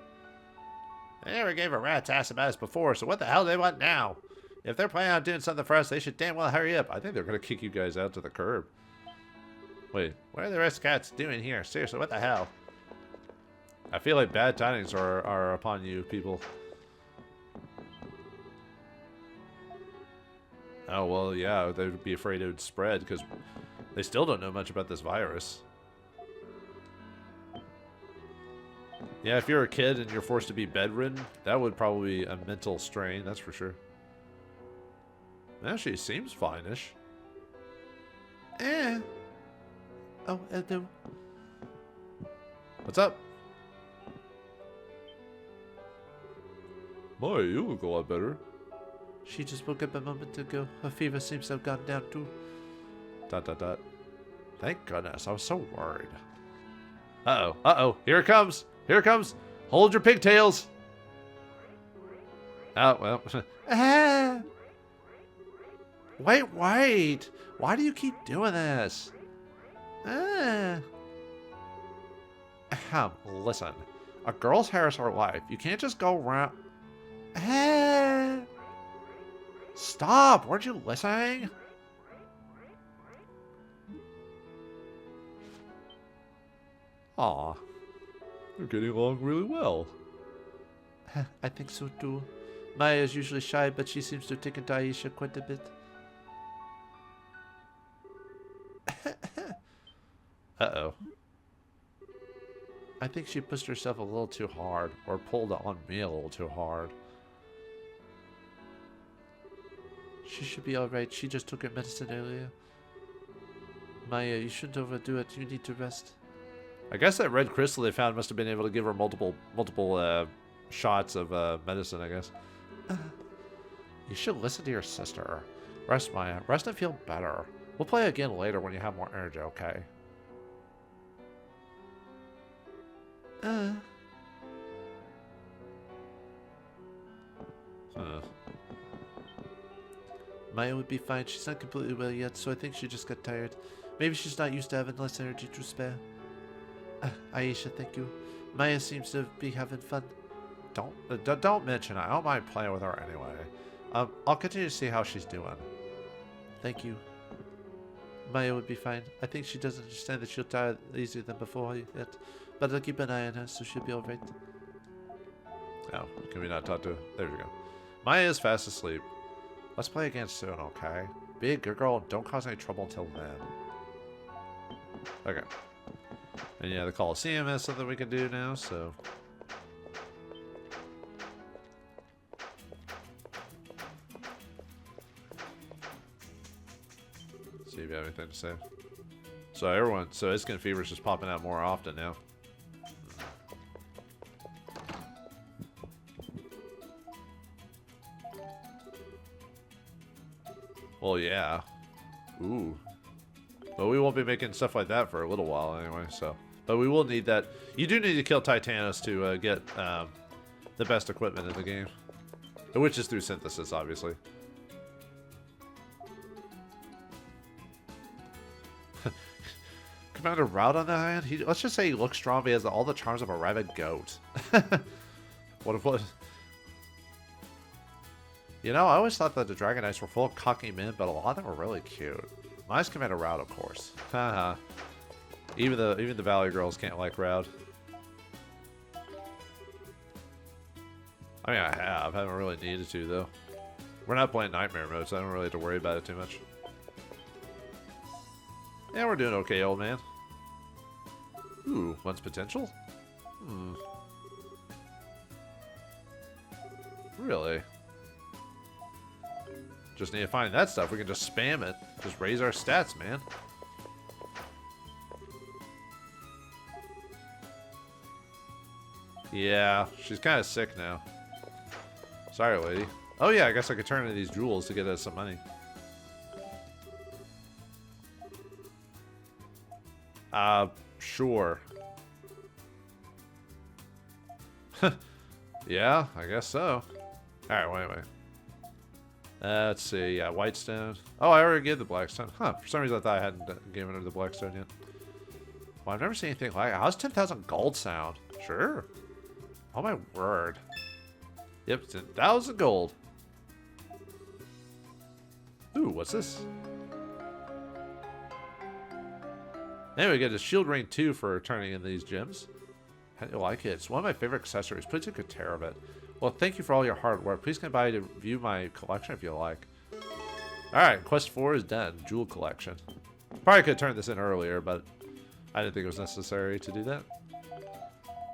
They never gave a rat's ass about us before, so what the hell do they want now? If they're planning on doing something for us, they should damn well hurry up. I think they're going to kick you guys out to the curb. Wait, what are the rest of cats doing here? Seriously, what the hell? I feel like bad tidings are upon you, people. Oh, well, yeah, they'd be afraid it would spread, because they still don't know much about this virus. Yeah, if you're a kid and you're forced to be bedridden, that would probably be a mental strain, that's for sure. Actually, seems fine-ish. Oh, hello. What's up? Boy, you look a lot better. She just woke up a moment ago. Her fever seems to have gone down too. ... Thank goodness, I was so worried. Uh-oh, uh-oh, here it comes! Here it comes! Hold your pigtails! Oh, well. Wait! Why do you keep doing this? Listen. A girl's hair is her life. You can't just go around... Stop! Weren't you listening? Aw. They're getting along really well. I think so too. Maya is usually shy, but she seems to have taken to Aisha quite a bit. Uh-oh. I think she pushed herself a little too hard, or pulled on me a little too hard. She should be alright. She just took her medicine earlier. Maya, you shouldn't overdo it. You need to rest. I guess that red crystal they found must have been able to give her multiple shots of medicine, I guess. You should listen to your sister. Rest, Maya. Rest and feel better. We'll play again later when you have more energy, okay? Maya would be fine. She's not completely well yet, so I think she just got tired. Maybe she's not used to having less energy to spare. Aisha, thank you. Maya seems to be having fun. Don't mention it. I don't mind playing with her anyway. I'll continue to see how she's doing. Thank you. Maya would be fine. I think she doesn't understand that she'll die easier than before yet. But I'll keep an eye on her, so she'll be alright. Oh, can we not talk to her? There we go. Maya is fast asleep. Let's play again soon, okay? Be a good girl and don't cause any trouble until then. Okay. And yeah, the Coliseum is something we can do now, so... See if you have anything to say. So Iskin Fever's just popping out more often now. Well, yeah. Ooh. But we won't be making stuff like that for a little while anyway, so But we will need that. You do need to kill Titanos to get the best equipment in the game. Which is through synthesis, obviously. Commander Route on the hand? Let's just say he looks strong, but he has all the charms of a rabid goat. What? You know, I always thought that the Dragon Knights were full of cocky men, but a lot of them were really cute. Minus Commander Route, of course. Haha. Even the Valley Girls can't like Route. I mean, I haven't really needed to, though. We're not playing Nightmare mode, so I don't really have to worry about it too much. Yeah, we're doing okay, old man. Ooh, one's potential? Hmm. Really? Just need to find that stuff. We can just spam it. Just raise our stats, man. Yeah, she's kind of sick now. Sorry, lady. Oh yeah, I guess I could turn into these jewels to get us some money. Sure. Yeah, I guess so. Alright, wait. Let's see, yeah, Whitestone. Oh, I already gave the Blackstone. Huh, for some reason I thought I hadn't given her the Blackstone yet. Well, I've never seen anything like it. How's 10,000 gold sound? Sure. Oh my word. Yep, 10,000 gold. Ooh, what's this? Anyway, we get a Shield Ring 2 for turning in these gems. How do you like it? It's one of my favorite accessories. Please take good care of it. Well, thank you for all your hard work. Please come by to view my collection if you like. Alright, quest 4 is done. Jewel collection. Probably could have turned this in earlier, but I didn't think it was necessary to do that.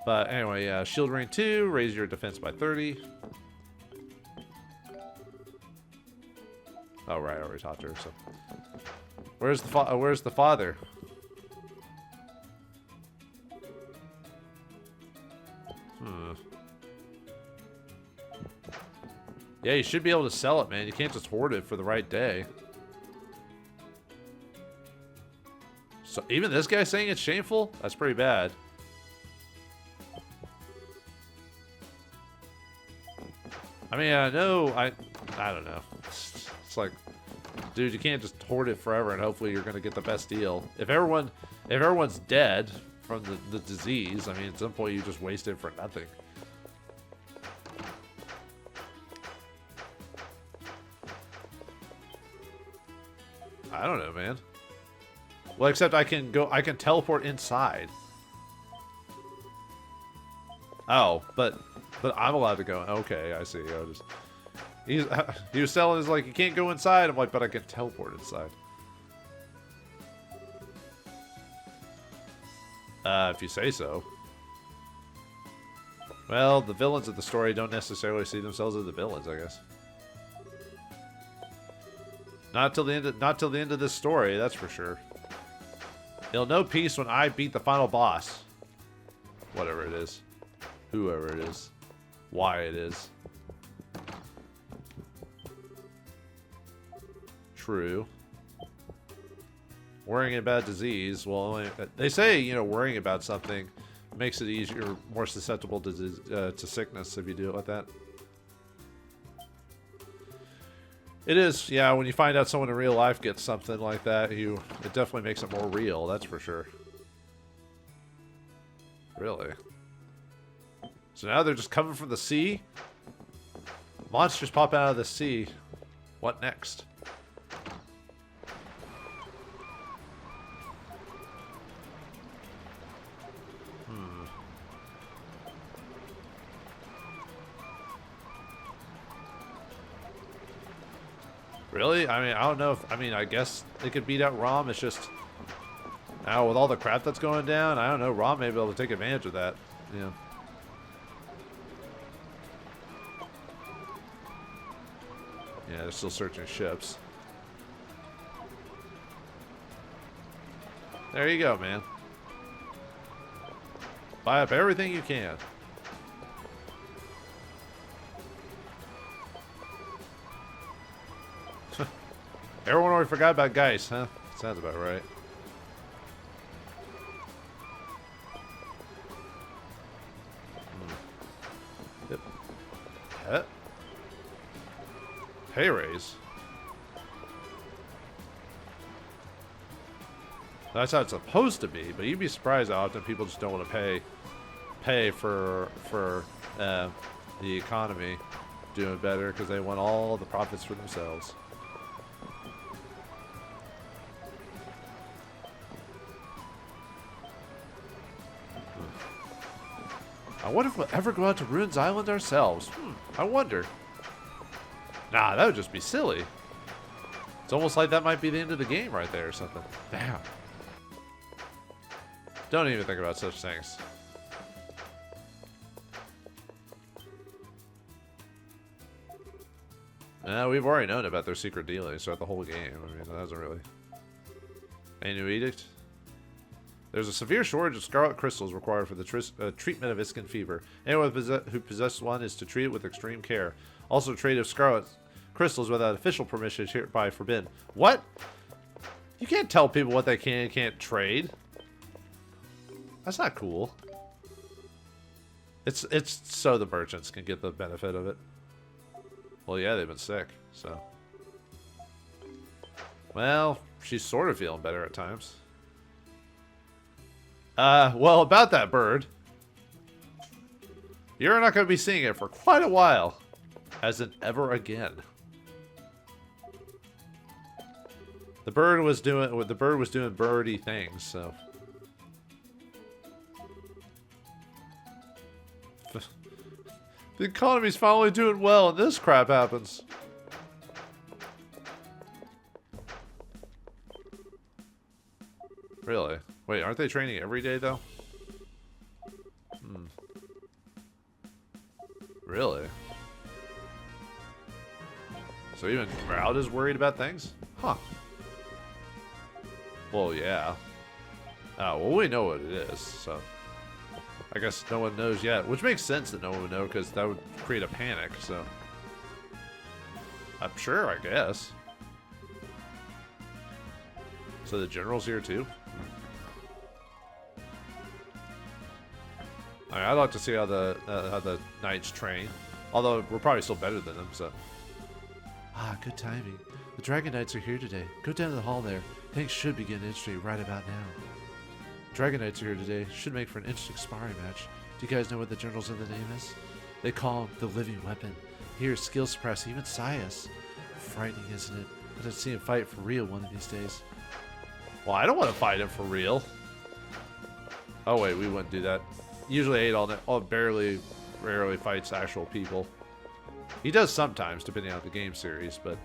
But anyway, Shield Ring 2, raise your defense by 30. Oh, right, I already talked to her, so. Where's the father? Yeah, you should be able to sell it, man. You can't just hoard it for the right day. So even this guy saying it's shameful? That's pretty bad. I mean, I know, I don't know. It's like, dude, you can't just hoard it forever and hopefully you're gonna get the best deal. If everyone's dead from the disease, I mean, at some point you just waste it for nothing. I don't know, man. Well, except I can teleport inside. Oh, but I'm allowed to go. Okay, I see. He was selling is like, you can't go inside. I'm like, but I can teleport inside. If you say so. Well, the villains of the story don't necessarily see themselves as the villains, I guess. Not till the end of this story, that's for sure. You'll know peace when I beat the final boss. Whatever it is. Whoever it is. Why it is. True. Worrying about disease, well, they say, you know, worrying about something makes it easier, more susceptible to sickness if you do it like that. It is, yeah, when you find out someone in real life gets something like that, it definitely makes it more real, that's for sure. Really? So now they're just coming from the sea? Monsters pop out of the sea. What next? Really? I mean, I don't know if... I mean, I guess they could beat out Rom. It's just... Now, with all the crap that's going down, I don't know. Rom may be able to take advantage of that. Yeah. Yeah, they're still searching ships. There you go, man. Buy up everything you can. Everyone already forgot about Geist, huh? Sounds about right. that. Pay raise. That's how it's supposed to be, but you'd be surprised how often people just don't want to pay for the economy doing better because they want all the profits for themselves. I wonder if we'll ever go out to Ruins Island ourselves. I wonder. Nah, that would just be silly. It's almost like that might be the end of the game right there or something. Damn. Don't even think about such things. We've already known about their secret dealings throughout the whole game. I mean, that doesn't really... A new edict? There's a severe shortage of scarlet crystals required for the treatment of Iskin fever. Anyone who possesses one is to treat it with extreme care. Also, trade of scarlet crystals without official permission is hereby forbidden. What? You can't tell people what they can and can't trade. That's not cool. It's so the merchants can get the benefit of it. Well, yeah, they've been sick, so. Well, she's sort of feeling better at times. Well, about that bird. You're not going to be seeing it for quite a while. As in ever again. The bird was doing birdie things, so. The economy's finally doing well and this crap happens. Really? Wait, aren't they training every day, though? Really? So even Crowd is worried about things? Huh. Well, yeah. Oh, well, we know what it is, so... I guess no one knows yet, which makes sense that no one would know, because that would create a panic, so... I'm sure, I guess. So the general's here, too? I'd like to see how the knights train. Although, we're probably still better than them, so... Ah, good timing. The Dragon Knights are here today. Go down to the hall there. Things should begin interesting right about now. Dragon Knights are here today. Should make for an interesting sparring match. Do you guys know what the general's other name is? They call him the Living Weapon. Here, skill suppress even Sias. Frightening, isn't it? But I'd see him fight for real one of these days. Well, I don't want to fight him for real. Oh wait, we wouldn't do that. Usually Adol rarely fights actual people. He does sometimes, depending on the game series, but...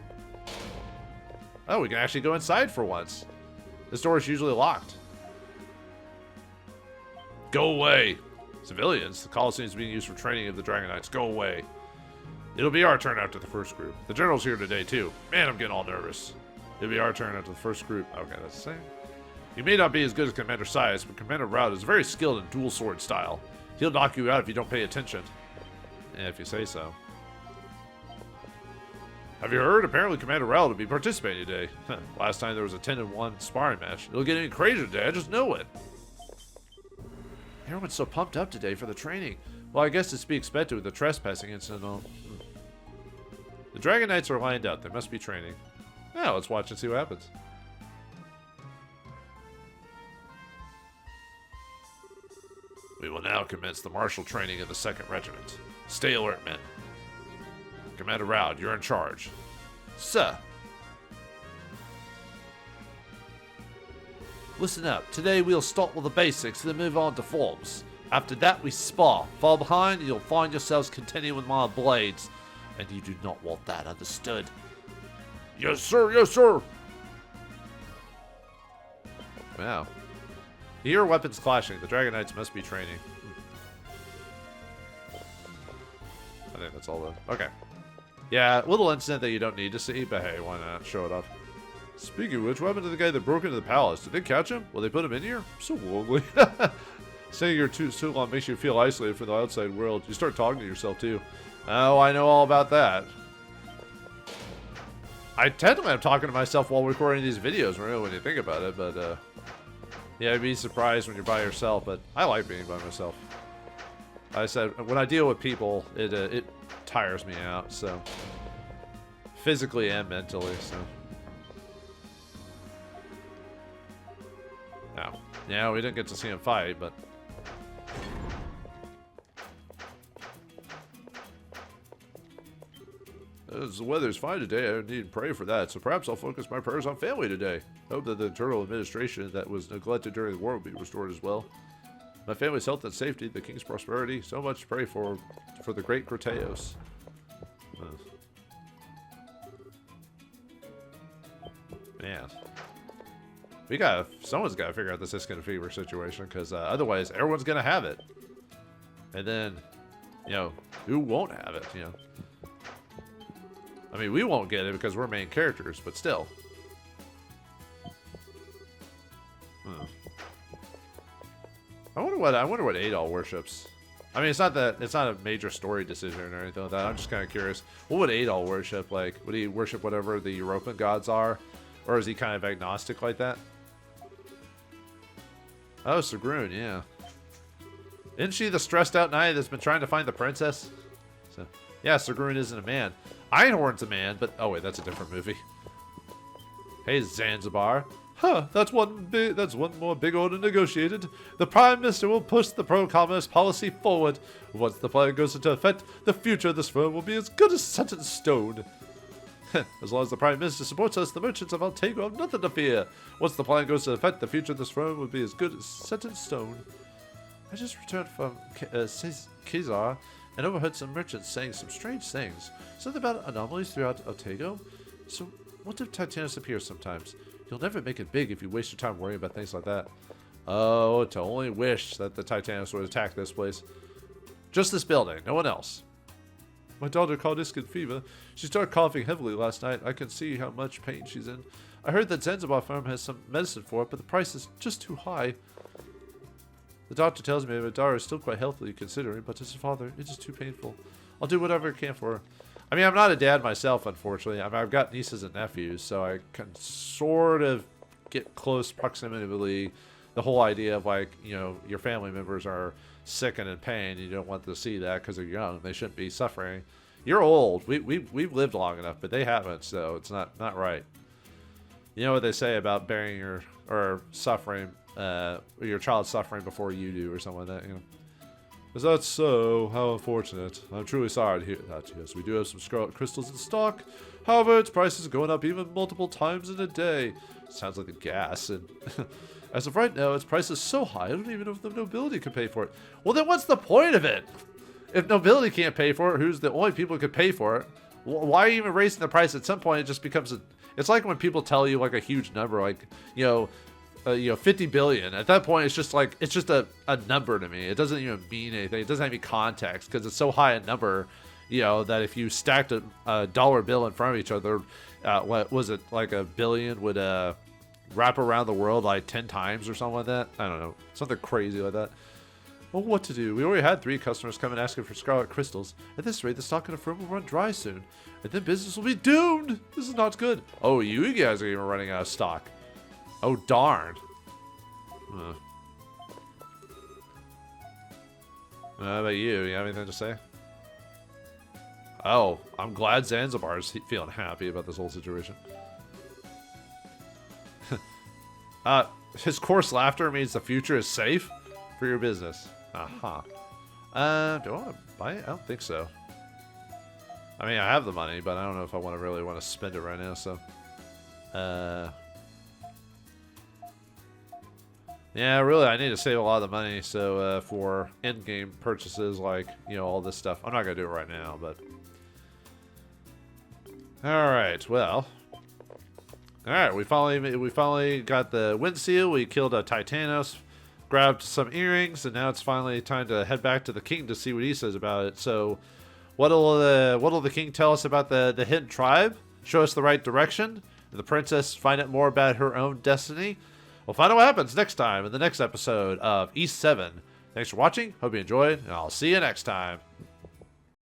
Oh, we can actually go inside for once. This door is usually locked. Go away! Civilians, the Colosseum is being used for training of the Dragon Knights. Go away. It'll be our turn after the first group. The general's here today, too. Man, I'm getting all nervous. It'll be our turn after the first group. Okay, that's the same. You may not be as good as Commander Sias, but Commander Rout is very skilled in dual sword style. He'll knock you out if you don't pay attention. If you say so. Have you heard? Apparently Commander Rout will be participating today. Last time there was a 10-1 sparring match. It'll get even crazier today, I just know it. Everyone's so pumped up today for the training. Well, I guess it's to be expected with the trespassing incident and all. The Dragon Knights are lined up. They must be training. Yeah, let's watch and see what happens. We will now commence the martial training of the 2nd Regiment. Stay alert, men. Commander Rout, you're in charge. Sir. Listen up. Today we'll start with the basics, then move on to forms. After that we spar. Fall behind and you'll find yourselves contending with my blades. And you do not want that, understood? Yes, sir. Yes, sir. Wow. You hear weapons clashing. The Dragon Knights must be training. I think that's all the... Okay. Yeah, little incident that you don't need to see, but hey, why not? Show it off. Speaking of which, what happened to the guy that broke into the palace? Did they catch him? Will they put him in here? So lonely. Staying here too long makes you feel isolated from the outside world. You start talking to yourself, too. Oh, I know all about that. Technically, I'm talking to myself while recording these videos, really, when you think about it, but, yeah, I'd be surprised when you're by yourself, but I like being by myself. I said, when I deal with people, it tires me out, so. Physically and mentally, so. No. Yeah, we didn't get to see him fight, but. As the weather's fine today, I don't need to pray for that, so perhaps I'll focus my prayers on family today. Hope that the internal administration that was neglected during the war will be restored as well. My family's health and safety, the king's prosperity, so much to pray for the great Kratos. Man. Someone's got to figure out this Iskin fever situation, because otherwise everyone's going to have it. And then, you know, who won't have it, you know? I mean, we won't get it because we're main characters, but still. I wonder what Adol worships. I mean, it's not a major story decision or anything like that. I'm just kind of curious. What would Adol worship? Like, would he worship whatever the European gods are, or is he kind of agnostic like that? Oh, Sigrun, yeah. Isn't she the stressed out knight that's been trying to find the princess? So, yeah, Sigrun isn't a man. Einhorn's a man, but oh wait, that's a different movie. Hey, Zanzibar. Huh, that's one more big order negotiated. The Prime Minister will push the pro-commerce policy forward. Once the plan goes into effect, the future of this firm will be as good as set in stone. As long as the Prime Minister supports us, the merchants of Altago have nothing to fear. Once the plan goes into effect, the future of this firm will be as good as set in stone. I just returned from Kizar and overheard some merchants saying some strange things. Something about anomalies throughout Altago. So, what if Titanus appears sometimes? You'll never make it big if you waste your time worrying about things like that. Oh, to only wish that the Titanus would attack this place. Just this building, no one else. My daughter caught Iskin fever. She started coughing heavily last night. I can see how much pain she's in. I heard that Zanzibar Farm has some medicine for it, but the price is just too high. The doctor tells me my daughter is still quite healthy considering, but as a father, it is too painful. I'll do whatever I can for her. I mean, I'm not a dad myself, unfortunately. I mean, I've got nieces and nephews, so I can sort of get close proximity. The whole idea of, like, you know, your family members are sick and in pain. You don't want to see that because they're young. They shouldn't be suffering. You're old. We've lived long enough, but they haven't, so it's not right. You know what they say about bearing or suffering, your child suffering before you do, or something like that, you know. Is that so? How unfortunate. I'm truly sorry to hear that. Yes, we do have some scarlet crystals in stock. However, its price is going up even multiple times in a day. Sounds like the gas. And as of right now, its price is so high, I don't even know if the nobility can pay for it. Well, then what's the point of it? If nobility can't pay for it, who's the only people who could pay for it? Why are you even raising the price? At some point, it just becomes a... It's like when people tell you, like, a huge number, like, you know, 50 billion. At that point, it's just like, it's just a number to me. It doesn't even mean anything. It doesn't have any context because it's so high a number, you know, that if you stacked a dollar bill in front of each other, what was it, like a billion would wrap around the world like 10 times or something like that? I don't know. Something crazy like that. Well, what to do? We already had 3 customers come and asking for scarlet crystals. At this rate, the stock in the firm will run dry soon. And then business will be doomed. This is not good. Oh, you guys are even running out of stock. Oh, darn. How about you? You have anything to say? Oh, I'm glad Zanzibar's feeling happy about this whole situation. His coarse laughter means the future is safe for your business. Aha. Do I want to buy it? I don't think so. I mean, I have the money, but I don't know if I really want to spend it right now, so. Yeah, really, I need to save a lot of the money, so for in-game purchases, like, you know, all this stuff. I'm not gonna do it right now, but all right. Well, all right. We finally got the wind seal. We killed a Titanos, grabbed some earrings, and now it's finally time to head back to the king to see what he says about it. So, what'll the king tell us about the hidden tribe? Show us the right direction. And the princess find out more about her own destiny. We'll find out what happens next time in the next episode of Ys 7. Thanks for watching. Hope you enjoyed, and I'll see you next time.